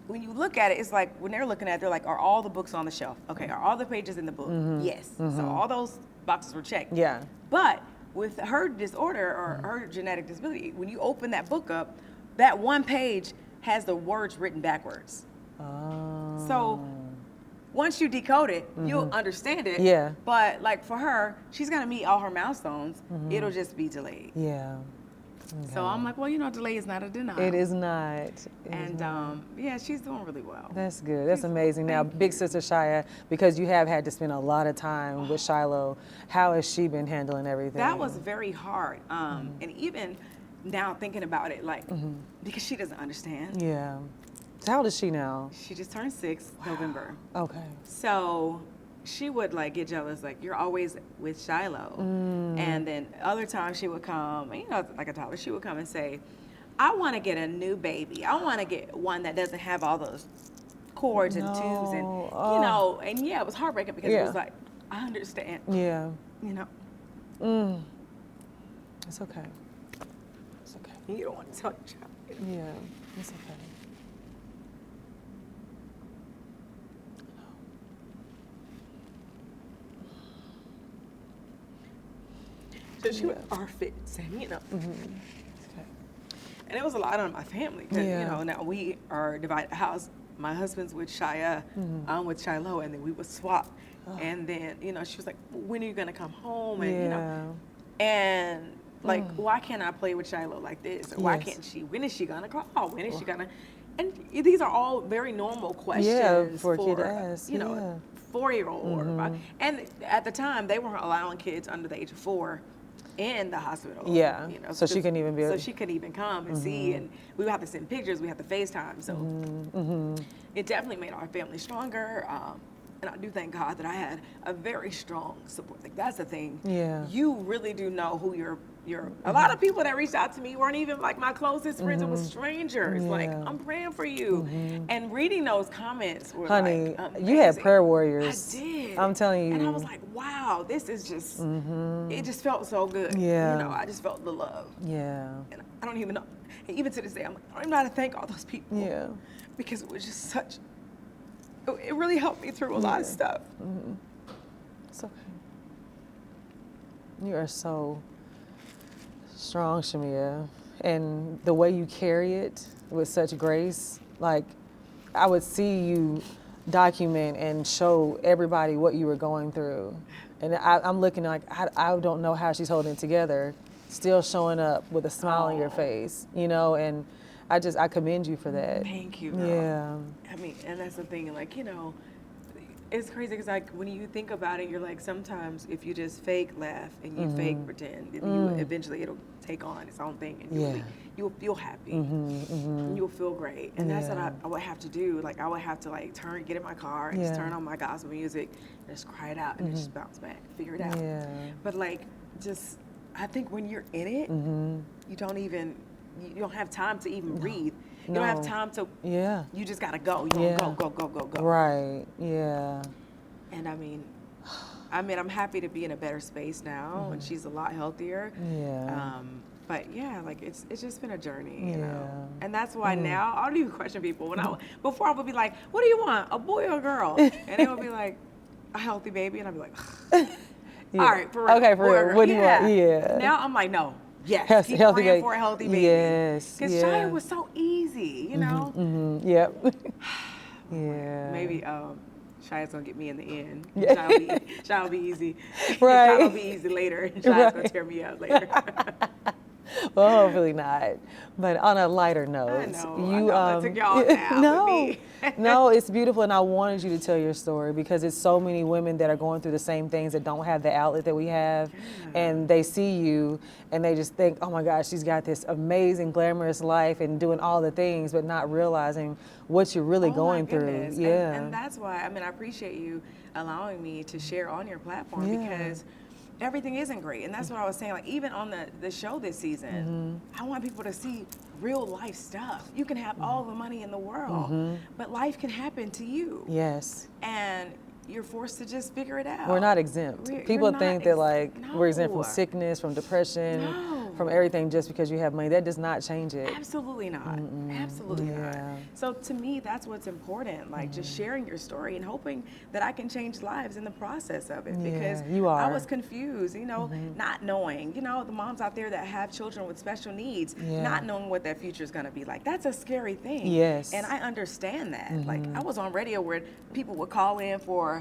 when you look at it, it's like when they're looking at it, they're like, are all the books on the shelf? Okay, are all the pages in the book? Yes. So all those boxes were checked. Yeah. But with her disorder or her genetic disability, when you open that book up, that one page has the words written backwards. Oh. So once you decode it, you'll understand it. Yeah. But like for her, she's gonna meet all her milestones. It'll just be delayed. Yeah. So I'm like, well, you know, delay is not a denial. It is not. It And is not. yeah, she's doing really well. That's good. That's amazing. Now, big sister Shia, because you have had to spend a lot of time with Shiloh, how has she been handling everything? That was very hard. And even now thinking about it, like, because she doesn't understand. Yeah. So how old is she now? She just turned 6 November. Okay. So she would like get jealous, like, you're always with Shiloh. And then other times she would come, you know, like a toddler, she would come and say, I want to get a new baby. I want to get one that doesn't have all those cords and tubes and, you know, and yeah, it was heartbreaking because it was like, I understand. Yeah. You know. It's okay. It's okay. You don't want to tell your child. Yeah. It's okay. So she would RFit, saying, you know. And it was a lot on my family because, you know, now we are divided house. My husband's with Shia, I'm with Shiloh, and then we would swap. And then, you know, she was like, when are you going to come home? And, you know, and like, why can't I play with Shiloh like this? Or why can't she? When is she going to call? When is she going to? And these are all very normal questions for a kid to ask. You know, 4-year-old or and at the time they weren't allowing kids under the age of 4 in the hospital. Yeah. So she couldn't even be. So she couldn't even come and see, and we would have to send pictures. We have to FaceTime. So it definitely made our family stronger. And I do thank God that I had a very strong support. Like that's the thing. Yeah. You really do know who your a lot of people that reached out to me weren't even like my closest friends. It was strangers. Yeah. Like, I'm praying for you. And reading those comments were Honey, like you had prayer warriors. I did. I'm telling you. And I was like, wow, this is just, it just felt so good. Yeah. You know, I just felt the love. Yeah. And I don't even know, and even to this day, I'm like, I don't even know how to thank all those people. Yeah. Because it was just such, it really helped me through a lot of stuff. It's okay. You are so strong, Shamea. And the way you carry it with such grace, like I would see you document and show everybody what you were going through. And I'm looking like, I don't know how she's holding it together, still showing up with a smile on your face, you know, and I commend you for that. Thank you, girl. Yeah. I mean, and that's the thing, like, you know, it's crazy because like when you think about it, you're like, sometimes if you just fake laugh and you fake pretend, you eventually it'll take on its own thing, and you'll feel happy, and you'll feel great, and that's what I would have to do. Like I would have to like get in my car and just turn on my gospel music, and just cry it out, and just bounce back, figure it out. Yeah. But like, just I think when you're in it, you don't have time to even breathe. You don't have time to. Yeah. You just gotta go. You go. Right. Yeah. And I mean, I'm happy to be in a better space now, and she's a lot healthier. Yeah. But yeah, like it's just been a journey, you know. And that's why now I don't even question people. Before I would be like, "What do you want, a boy or a girl?" And they would be like, "A healthy baby," and I'd be like, "All right, for real." Okay, for real. What do you want? Yeah. Now I'm like, no. Yes, keep praying for a healthy baby. Yes, because Shia was so easy, you know. Yep. Yeah. Maybe Shia's gonna get me in the end. Yeah. Shia will be easy. Right. Shia will be easy later. Shia's gonna tear me up later. Well, hopefully not. But on a lighter note, I know that took y'all down no, with me. no, it's beautiful, and I wanted you to tell your story because it's so many women that are going through the same things that don't have the outlet that we have, and they see you and they just think, oh my gosh, she's got this amazing, glamorous life and doing all the things, but not realizing what you're really going through. Yeah, and that's why I appreciate you allowing me to share on your platform because everything isn't great. And that's what I was saying, like even on the show this season, I want people to see real life stuff. You can have all the money in the world, but life can happen to you. Yes. And you're forced to just figure it out. We're not exempt. People think that like we're exempt from sickness, from depression, from everything just because you have money. That does not change it. Absolutely not. Absolutely not. So to me, that's what's important. Like just sharing your story and hoping that I can change lives in the process of it. Because I was confused, you know, not knowing, you know, the moms out there that have children with special needs, not knowing what their future is going to be like. That's a scary thing. Yes. And I understand that. Like I was on radio where people would call in for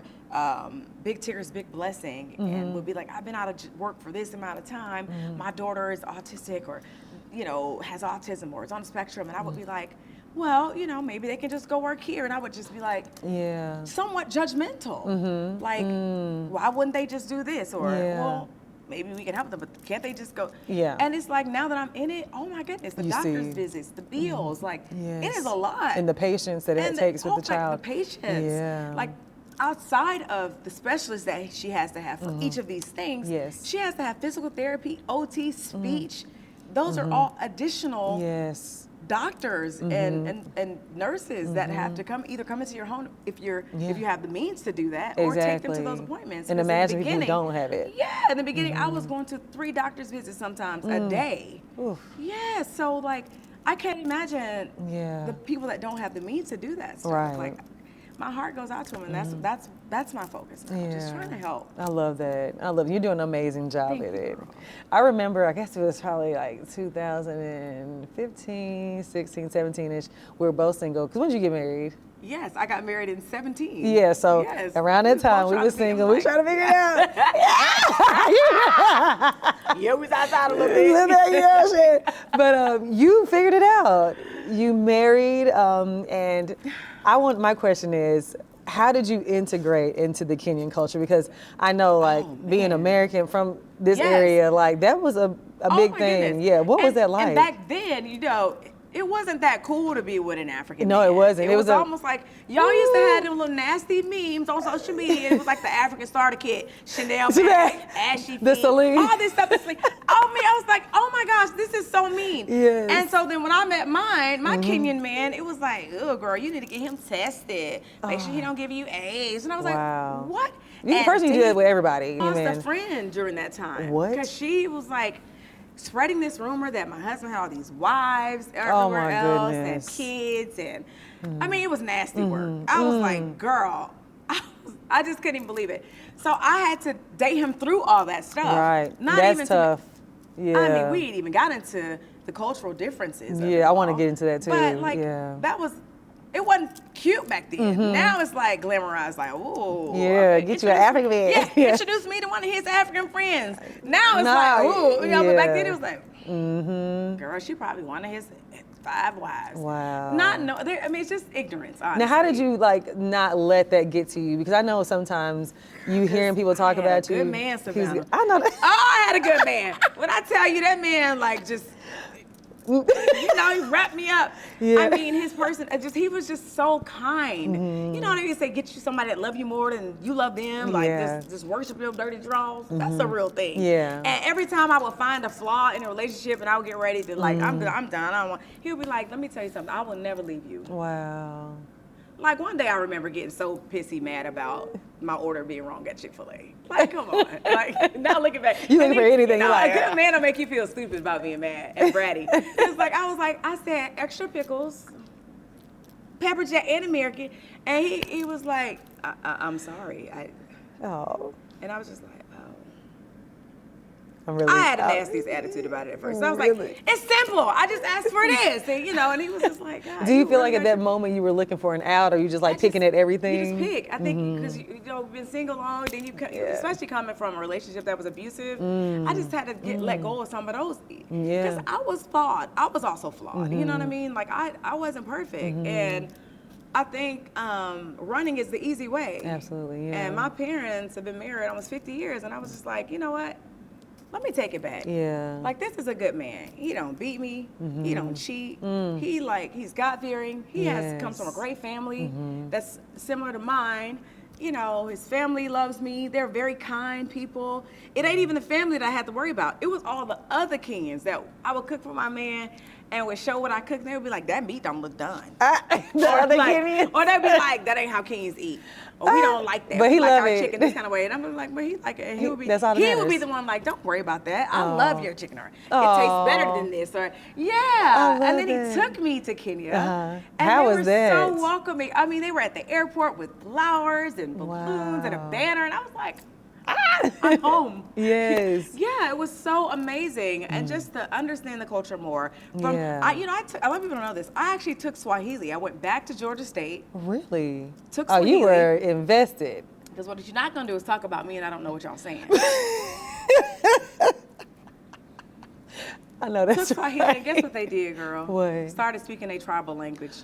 Big Tears, Big Blessing, and would be like, I've been out of work for this amount of time. My daughter is autistic or, you know, has autism or is on the spectrum. And I would be like, well, you know, maybe they can just go work here. And I would just be like, somewhat judgmental. Like, why wouldn't they just do this? Or, well, maybe we can help them, but can't they just go? And it's like, now that I'm in it, oh my goodness, the doctor's visits, the bills, like, it is a lot. And the patience that it takes with the child. The patience. Like, outside of the specialists that she has to have for each of these things, she has to have physical therapy, OT, speech. Those are all additional doctors and nurses that have to come into your home if you have the means to do that, or take them to those appointments. And imagine if you don't have it. Yeah, in the beginning, I was going to 3 doctor's visits sometimes a day. Yeah, so like I can't imagine the people that don't have the means to do that stuff. Like, my heart goes out to them, and that's my focus now, just trying to help. I love that. I love You're doing an amazing job at it. I remember, I guess it was probably like 2015, 16, 17-ish. We were both single. Because when did you get married? Yes, I got married in 17. Yeah, so around that time we were single. We trying to figure it out. Yeah, we was outside a little bit. But you figured it out. You married, and my question is, how did you integrate into the Kenyan culture? Because I know, like, being American from this area, like, that was a big thing. Goodness. Yeah, what was that like? And back then, you know, it wasn't that cool to be with an African No, man. it wasn't. It was almost like, y'all used to have them little nasty memes on social media. It was like the African starter kit, Chanel bag, ashy feet, Celine. all this stuff. I was like, oh my gosh, this is so mean. Yes. And so then when I met my Kenyan man, it was like, oh girl, you need to get him tested. Make sure he don't give you AIDS. And I was like, what? First you did it with everybody. I lost a friend during that time. What? Because she was like, spreading this rumor that my husband had all these wives everywhere else and kids, and I mean, it was nasty work. I was like, girl, I just couldn't even believe it. So I had to date him through all that stuff. Right, Not that's even tough. Yeah. I mean, we ain't even got into the cultural differences. Yeah, I want to get into that too. But like, it wasn't cute back then. Now it's like glamorized, like, ooh. Yeah, get you an African man. Yeah, introduce me to one of his African friends. Now it's like, ooh. You know, but back then it was like, girl, she probably one of his 5 wives. Wow. I mean, it's just ignorance, honestly. Now, how did you, like, not let that get to you? Because I know sometimes you hearing people talk about you. Good man, Savannah. I know that. Oh, I had a good man. When I tell you that man, like, just, you know, he wrapped me up. Yeah. I mean, his person, he was just so kind. You know what I mean? Say, get you somebody that love you more than you love them. Like, just worship them dirty draws. That's a real thing. Yeah. And every time I would find a flaw in a relationship and I would get ready to, like, I'm done. I don't want, he would be like, let me tell you something. I will never leave you. Wow. Like, one day I remember getting so pissy mad about my order being wrong at Chick-fil-A. Like, come on. Like, now looking back. You looking for anything. You know, like, a good man will make you feel stupid about being mad and bratty. It's like, I said extra pickles, pepper jack, and American. And he was like, I'm sorry. And I was just like, I had the nastiest attitude about it at first. So I was like, it's simple. I just asked for this. And, you know, and he was just like, God. Do you feel like at that moment you were looking for an out, or you just like picking at everything? You just pick. I think because you know, been single long, then you especially coming from a relationship that was abusive. I just had to let go of some of those. Because I was flawed. I was also flawed. You know what I mean? Like I wasn't perfect, and I think running is the easy way. Absolutely. Yeah. And my parents have been married almost 50 years, and I was just like, you know what? Let me take it back. Yeah. Like, this is a good man. He don't beat me. He don't cheat. He's God-fearing. He comes from a great family that's similar to mine. You know, his family loves me. They're very kind people. It ain't even the family that I had to worry about. It was all the other Kenyans that I would cook for my man and would show what I cooked. And they would be like, that meat don't look done. Or they'd be like, that ain't how Kenyans eat. Or we don't like that. But he like love our it. chicken this kind of way. And I'm like, but he like it. And he would be the one like, don't worry about that. I love your chicken. Or it tastes better than this. Or and then he took me to Kenya. And how was that? They were so welcoming. I mean, they were at the airport with flowers and balloons and a banner. And I was like, I'm home. Yes. Yeah, it was so amazing. And just to understand the culture more. A lot of people don't know this. I actually took Swahili. I went back to Georgia State. Really? Took Swahili. Oh, you were invested. Because what you're not going to do is talk about me and I don't know what y'all saying. I know that's took Swahili, right. And guess what they did, girl? What? Started speaking a tribal language.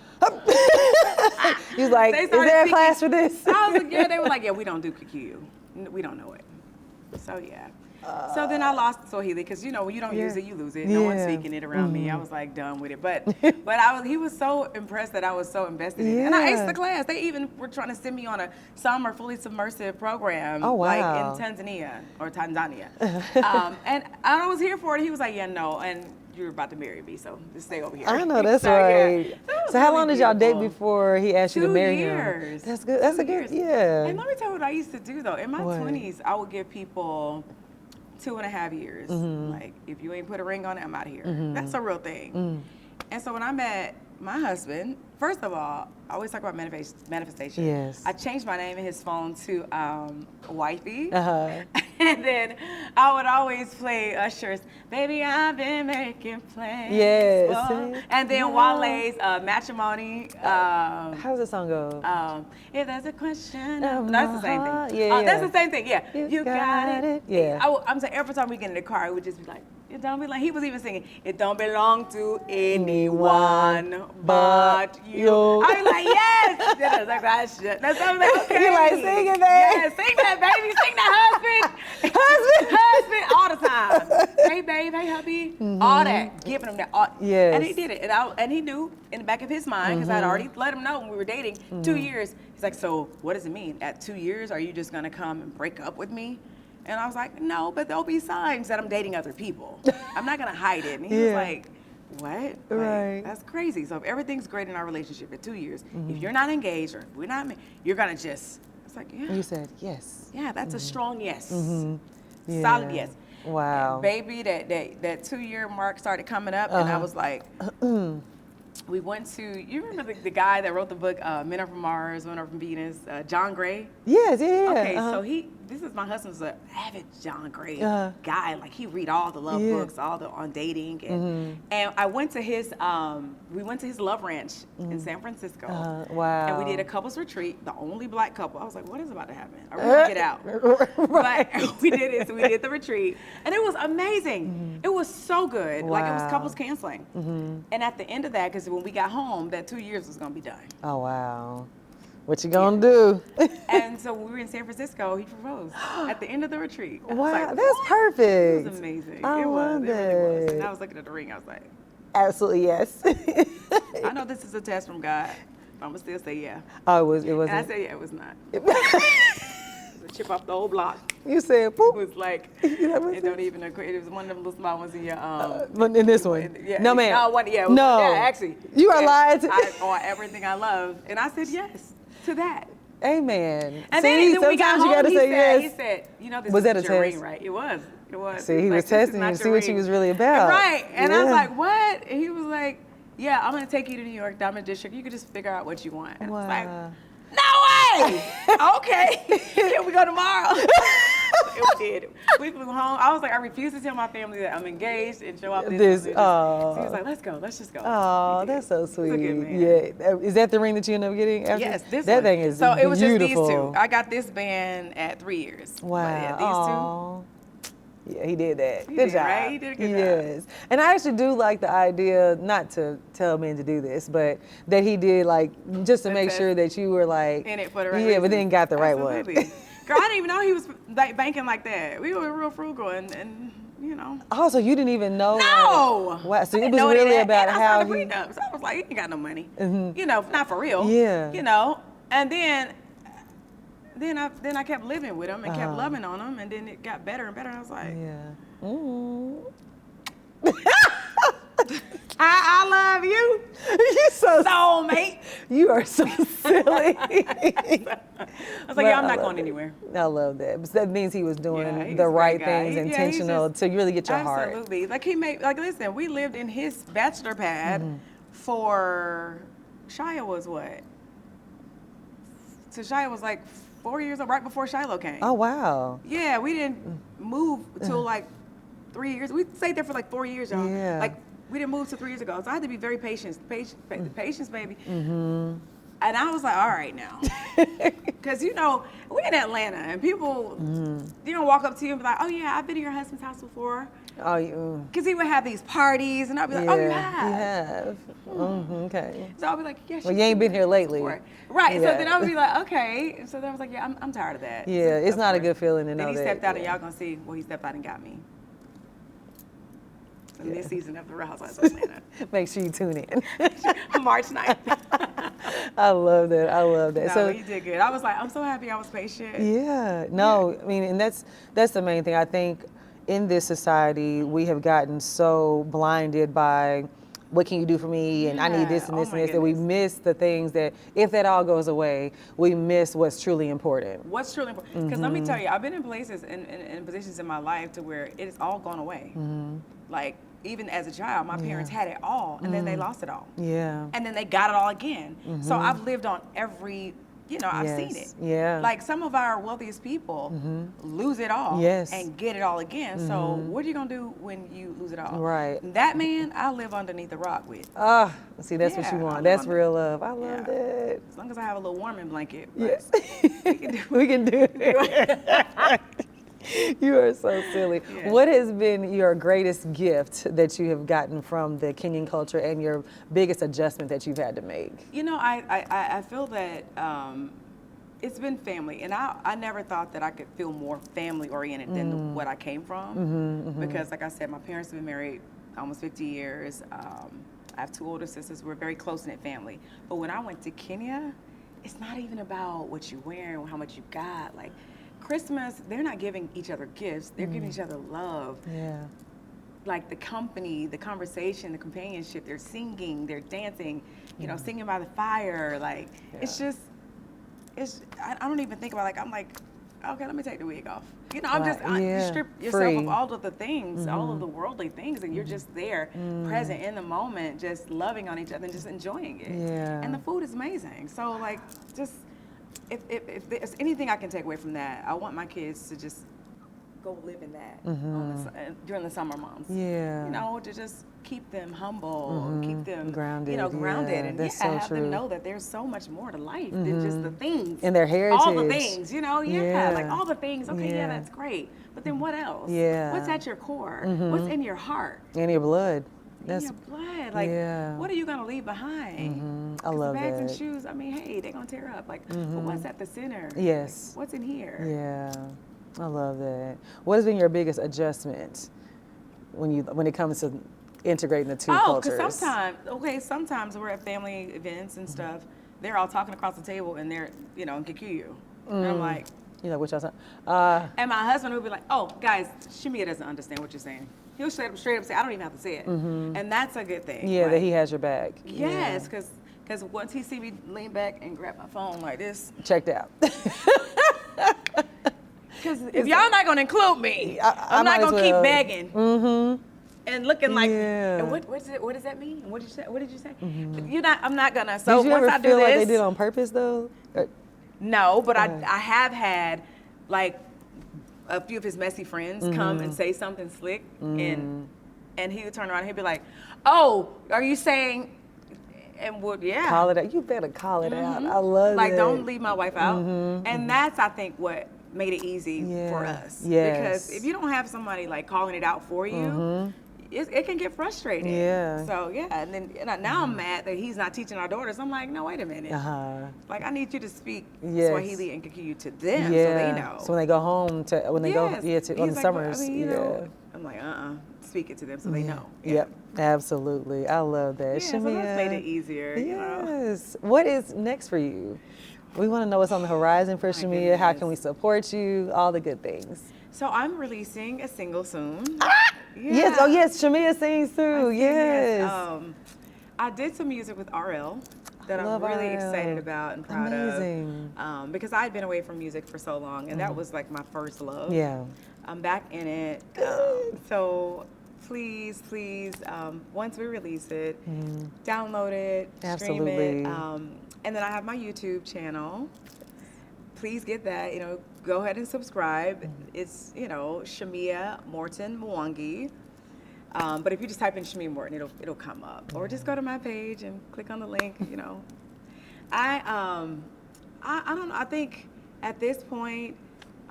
He was like, is there a class for this? I was like, yeah, they were like, yeah, we don't do Kikuyu. We don't know it. So, yeah. So then I lost Swahili because, you know, when you don't use it, you lose it. No one's speaking it around me. I was like done with it. But he was so impressed that I was so invested in it. And I aced the class. They even were trying to send me on a summer fully submersive program. Oh, wow. Like in Tanzania. And I was here for it. He was like, yeah, no. And you're about to marry me, so just stay over here. I know, that's right. So how long did y'all date before he asked you to marry him? 2 years. That's good. That's a good, yeah. And let me tell you what I used to do, though. In my 20s, I would give people 2.5 years. Like, if you ain't put a ring on it, I'm out of here. That's a real thing. And so when I met my husband, first of all, I always talk about manifestation. Yes. I changed my name in his phone to Wifey. And then I would always play Usher's Baby, I've been making plans. Yes. And then Wale's Matrimony. How does the song go? If there's a question. That's the same thing. Yeah, That's the same thing, yeah. You got it. Yeah. I'm saying every time we get in the car, it would just be like, it don't belong. He was even singing, it don't belong to anyone but you. I was like, yes. like, that's okay. You like, sing it, baby. Yeah, sing that, baby. Sing that, husband, all the time. Hey, babe. Hey, hubby. All that, giving him that. Yes. And he did it, and he knew in the back of his mind because I'd already let him know when we were dating 2 years. He's like, so what does it mean? At 2 years, are you just gonna come and break up with me? And I was like, no, but there'll be signs that I'm dating other people. I'm not gonna hide it. And he was like, what? Right. Like, that's crazy. So if everything's great in our relationship at 2 years, if you're not engaged or if we're not, you're gonna just, it's like, yeah. You said yes. Yeah, that's a strong yes. Yeah. Solid yes. Wow. And baby, that 2 year mark started coming up and I was like, we went to, you remember the guy that wrote the book, Men Are From Mars, Women Are From Venus, John Gray? Yes, yeah. Okay, so this is my husband's an avid John Gray guy. Like he read all the love books, all the on dating, and I went to his, we went to his love ranch in San Francisco. Wow. And we did a couples retreat, the only black couple. I was like, what is about to happen? Are we gonna get out? Right. But we did it, so we did the retreat, and it was amazing. It was so good. Like it was Wow. couples counseling. And at the end of that, because when we got home, that 2 years was gonna be done. Oh, wow. What you gonna do? And so when we were in San Francisco, he proposed at the end of the retreat. I was Wow, like, that's what? perfect. It was amazing. I It love really was. it. And I was looking at the ring, I was like, Absolutely yes. I know this is a test from God, but I'm gonna still say yeah. Oh, it wasn't. And I said, yeah, it was not. It was a chip off the old block. You said It poop. was like, You know what it don't even equate. It was one of them little small ones in your, In this one. yeah, No, ma'am. No, one, yeah, it was- No. yeah, actually. You are Yeah, lying to on everything I love. And I said yes to that. Amen. And See, then we got sometimes home, you gotta he say said, yes. He said, you know, this Was is that a your ring, test? right? It was. It was. See, he was was like, "This is testing not you to see your what she ring." was really about. Right. And I was Yeah. like, what? And he was like, yeah, I'm going to take you to New York Diamond District. You can just figure out what you want. And I was like, Wow. no way! Okay. Here we go tomorrow. And we did. We flew home. I was like, I refuse to tell my family that I'm engaged and show up this. So he was like, let's go. Let's just go. Oh, We did. that's so He's a sweet. good man. Yeah. Is that the ring that you end up getting after? Yes, this that one. thing is so beautiful. it was just these two. I got this band at 3 years. Wow. But yeah, these two. Yeah, he did that. He Good did, job. right? He did a good job. Yes. And I actually do like the idea, not to tell men to do this, but that he did like just to make test. sure that you were like In it for the right Yeah, reason. but then got the right Absolutely. one. Girl, I didn't even know he was like banking like that. We were real frugal and you know. Oh, so you didn't even know? No. Like, wow. So I it didn't was know any of really that. about And how I saw he. the prenup, so I was like, he ain't got no money. You know, not for real. Yeah. You know. And then I kept living with him and kept loving on him, and then it got better and better. And I was like, Yeah. Mm. I love you, You so soulmate. You are so silly. I was like, yeah, I'm not going anywhere. I love that. But that means he was doing Yeah, he's the a right great guy. things, Yeah, he's intentional just- to really get your heart. Absolutely. Like he made, like listen, we lived in his bachelor pad for, Shia was what? So Shia was like 4 years old, right before Shiloh came. Oh wow. Yeah, we didn't move till like 3 years. We stayed there for like 4 years, y'all. Yeah. Like we didn't move till 3 years ago. So I had to be very patient, patience, baby. And I was like, all right now. Because, you know, we're in Atlanta and people, you don't walk up to you and be like, oh, yeah, I've been to your husband's house before. Oh, you. Because he would have these parties and I'd be like, oh, you have? You have. Okay. So I'll be like, yes. Well, you ain't been here lately. Right. Yeah. So then I would be like, okay. And so then I was like, yeah, I'm tired of that. Yeah, it's Of not a course. good feeling to know Then he that, stepped out and yeah. y'all going to see, well, he stepped out and got me. In this season of the Real Housewives of Atlanta. Make sure you tune in. March 9th. I love that. I love that. No, So he did good. I was like, I'm so happy I was patient. yeah, no, I mean, and that's the main thing. I think in this society we have gotten so blinded by what can you do for me and I need this and Yeah. this Oh and my this that we goodness. miss the things that if that all goes away, we miss what's truly important. What's truly important? Because let me tell you, I've been in places and positions in my life to where it has all gone away. Like even as a child, my parents had it all and then they lost it all. Yeah. And then they got it all again. So I've lived on every, you know, I've seen it. Yes. Yeah. Like some of our wealthiest people lose it all Yes. and get it all again. So what are you gonna do when you lose it all? Right. That man, I live underneath the rock with. Ah, see, that's what you Yeah, I want. That's love real love. I love Yeah. that. As long as I have a little warming blanket. but Yes. we can do it. We can do it. You are so silly. Yeah. What has been your greatest gift that you have gotten from the Kenyan culture and your biggest adjustment that you've had to make? You know, I feel that it's been family, and I never thought that I could feel more family oriented than what I came from, because like I said, my parents have been married almost 50 years. I have 2 older sisters. We're a very close-knit family. But when I went to Kenya, it's not even about what you're wearing or how much you got. Like Christmas, they're not giving each other gifts. They're giving each other love. Yeah. Like the company, the conversation, the companionship. They're singing, they're dancing, you know, singing by the fire. Like it's just, I don't even think about I'm like, okay, let me take the wig off. You know, you strip yourself of all of the things, all of the worldly things, and you're just there, present in the moment, just loving on each other and just enjoying it. Yeah. And the food is amazing. So like, just, if there's anything I can take away from that, I want my kids to just go live in that during the summer months. Yeah. You know, to just keep them humble, keep them grounded. You know, grounded, and that's so have true. them know that there's so much more to life than just the things and their heritage. All the things, you know, like all the things. Okay, that's great, but then what else? Yeah. What's at your core? What's in your heart? And your blood. In your blood, like what are you gonna leave behind? I love bags that. and shoes. I mean, hey, they're gonna tear up. Like, but what's at the center? Yes. Like, what's in here? Yeah, I love that. What has been your biggest adjustment when it comes to integrating the two cultures? Because sometimes we're at family events and stuff. They're all talking across the table and they're, you know, in Kikuyu. And I'm like, you know, which I said. and my husband would be like, oh, guys, Shamea doesn't understand what you're saying. He'll straight up say, I don't even have to say it. And that's a good thing. Yeah, like, that he has your back. Yes, because once he see me lean back and grab my phone like this. Checked out. Because if y'all not going to include me, I'm not going to keep begging. And looking like, and what does that mean? What did you say? I'm not gonna. So did you once ever I do feel this, like they did on purpose though? No, but I have had like a few of his messy friends come and say something slick, and he would turn around and he'd be like, "Oh, are you saying?" And call it out. You better call it out. I love it. Like, don't leave my wife out. And that's, I think, what made it easy for us. Yes. Because if you don't have somebody like calling it out for you. It can get frustrating. Yeah. So and then now I'm mad that he's not teaching our daughters. I'm like, no, wait a minute. Like, I need you to speak Swahili and Kikuyu to them so they know. So when they go home on the summers. You know, I'm like, speak it to them so they know. Yep, absolutely. I love that. Yeah, so that's made it easier. Yes. You know? What is next for you? We want to know what's on the horizon for Shamea. How can we support you? All the good things. So I'm releasing a single soon. Yes. Oh, yes. Shamea sings too. Yes. I did some music with RL that I'm really excited about and proud of. Because I had been away from music for so long, and that was like my first love. Yeah. I'm back in it. So please, once we release it, download it, stream it. And then I have my YouTube channel. Please get that. You know, go ahead and subscribe. It's, you know, Shamea Morton Mwangi. But if you just type in Shamea Morton, it'll come up. Or just go to my page and click on the link. You know, I don't know. I think at this point,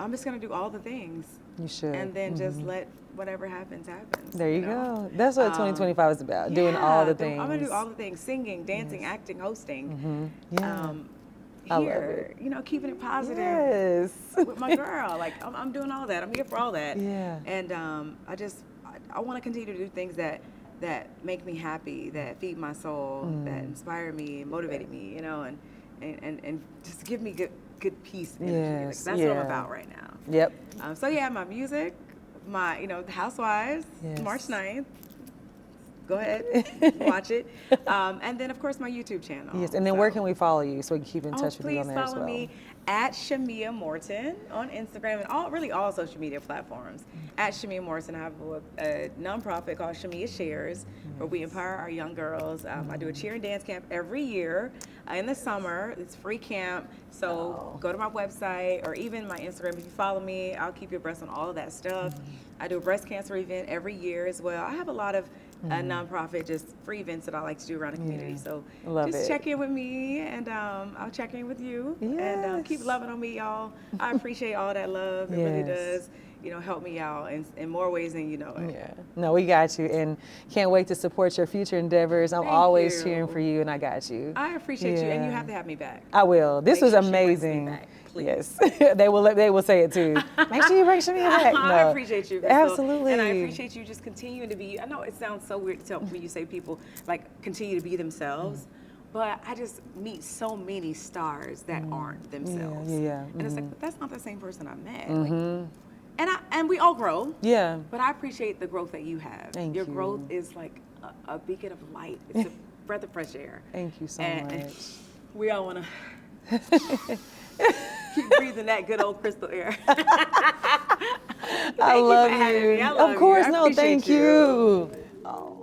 I'm just gonna do all the things. You should. And then just let whatever happens happen. There you go. That's what 2025 is about. Doing all the things. I'm gonna do all the things: singing, dancing, acting, hosting. Here, you know, keeping it positive with my girl. Like, I'm doing all that. I'm here for all that. Yeah. And I want to continue to do things that make me happy, that feed my soul, that inspire me, motivate me. You know, and just give me good peace energy. Yes. Like, that's what I'm about right now. Yep. So my music, the Housewives, March 9th. Go ahead, watch it. And then, of course, my YouTube channel. Yes, and then where can we follow you so we can keep in touch with you on there as well? Please follow me at Shamea Morton on Instagram and all social media platforms. At Shamea Morton, I have a nonprofit called Shamea Shares, where we empower our young girls. I do a cheer and dance camp every year in the summer. It's free camp, so go to my website or even my Instagram. If you follow me, I'll keep you abreast on all of that stuff. I do a breast cancer event every year as well. I have a lot of a nonprofit, just free events that I like to do around the community. So Love just it. check in with me, and I'll check in with you. Yes. And keep loving on me, y'all. I appreciate all that love. It really Yes. does, help me out in more ways than you know it. Yeah. No, we got you, and can't wait to support your future endeavors. I'm Thank always you. cheering for you, and I got you. I appreciate you, and you Yeah. have to have me back. I will. This Make was sure she brings me amazing. back, please. Yes, they will say it too. Make sure you bring Shamea back. No. I appreciate you, Crystal. Absolutely. And I appreciate you just continuing to be, I know it sounds so weird to tell when you say people like continue to be themselves, but I just meet so many stars that aren't themselves. Yeah. And it's like, but that's not the same person I met. Like, and we all grow. Yeah. But I appreciate the growth that you have. Thank Your you. growth is like a beacon of light. It's a breath of fresh air. Thank you so And much. we all want to keep breathing that good old crystal air. I love you. I love Of course, you. I no, appreciate thank you. Oh.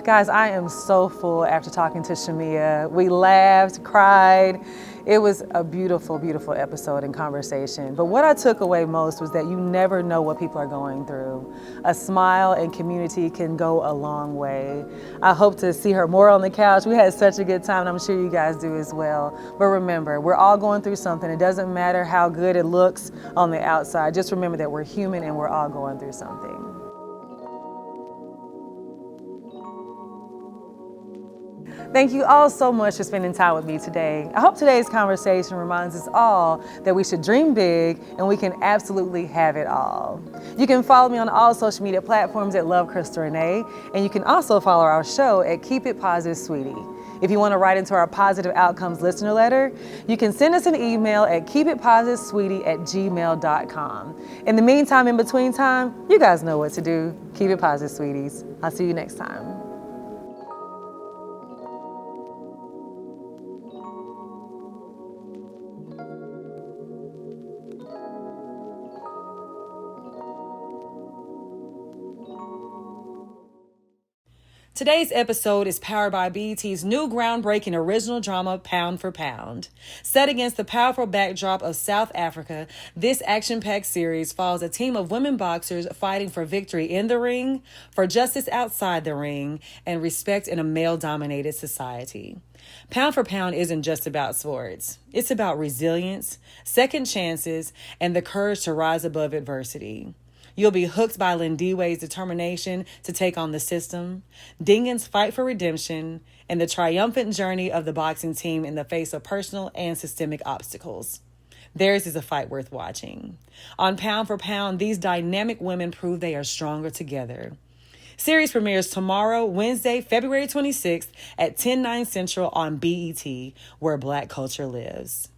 Guys, I am so full after talking to Shamea. We laughed, cried. It was a beautiful, beautiful episode and conversation. But what I took away most was that you never know what people are going through. A smile and community can go a long way. I hope to see her more on the couch. We had such a good time, and I'm sure you guys do as well. But remember, we're all going through something. It doesn't matter how good it looks on the outside. Just remember that we're human and we're all going through something. Thank you all so much for spending time with me today. I hope today's conversation reminds us all that we should dream big and we can absolutely have it all. You can follow me on all social media platforms at Love Crystal Renee, and you can also follow our show at Keep It Positive Sweetie. If you want to write into our Positive Outcomes listener letter, you can send us an email at keepitpositivesweetie@gmail.com. In the meantime, in between time, you guys know what to do. Keep it positive, sweeties. I'll see you next time. Today's episode is powered by BET's new groundbreaking original drama, Pound for Pound. Set against the powerful backdrop of South Africa, this action-packed series follows a team of women boxers fighting for victory in the ring, for justice outside the ring, and respect in a male-dominated society. Pound for Pound isn't just about sports. It's about resilience, second chances, and the courage to rise above adversity. You'll be hooked by Lindiwe's determination to take on the system, Dingan's fight for redemption, and the triumphant journey of the boxing team in the face of personal and systemic obstacles. Theirs is a fight worth watching. On Pound for Pound, these dynamic women prove they are stronger together. Series premieres tomorrow, Wednesday, February 26th at 10/9 Central on BET, where Black culture lives.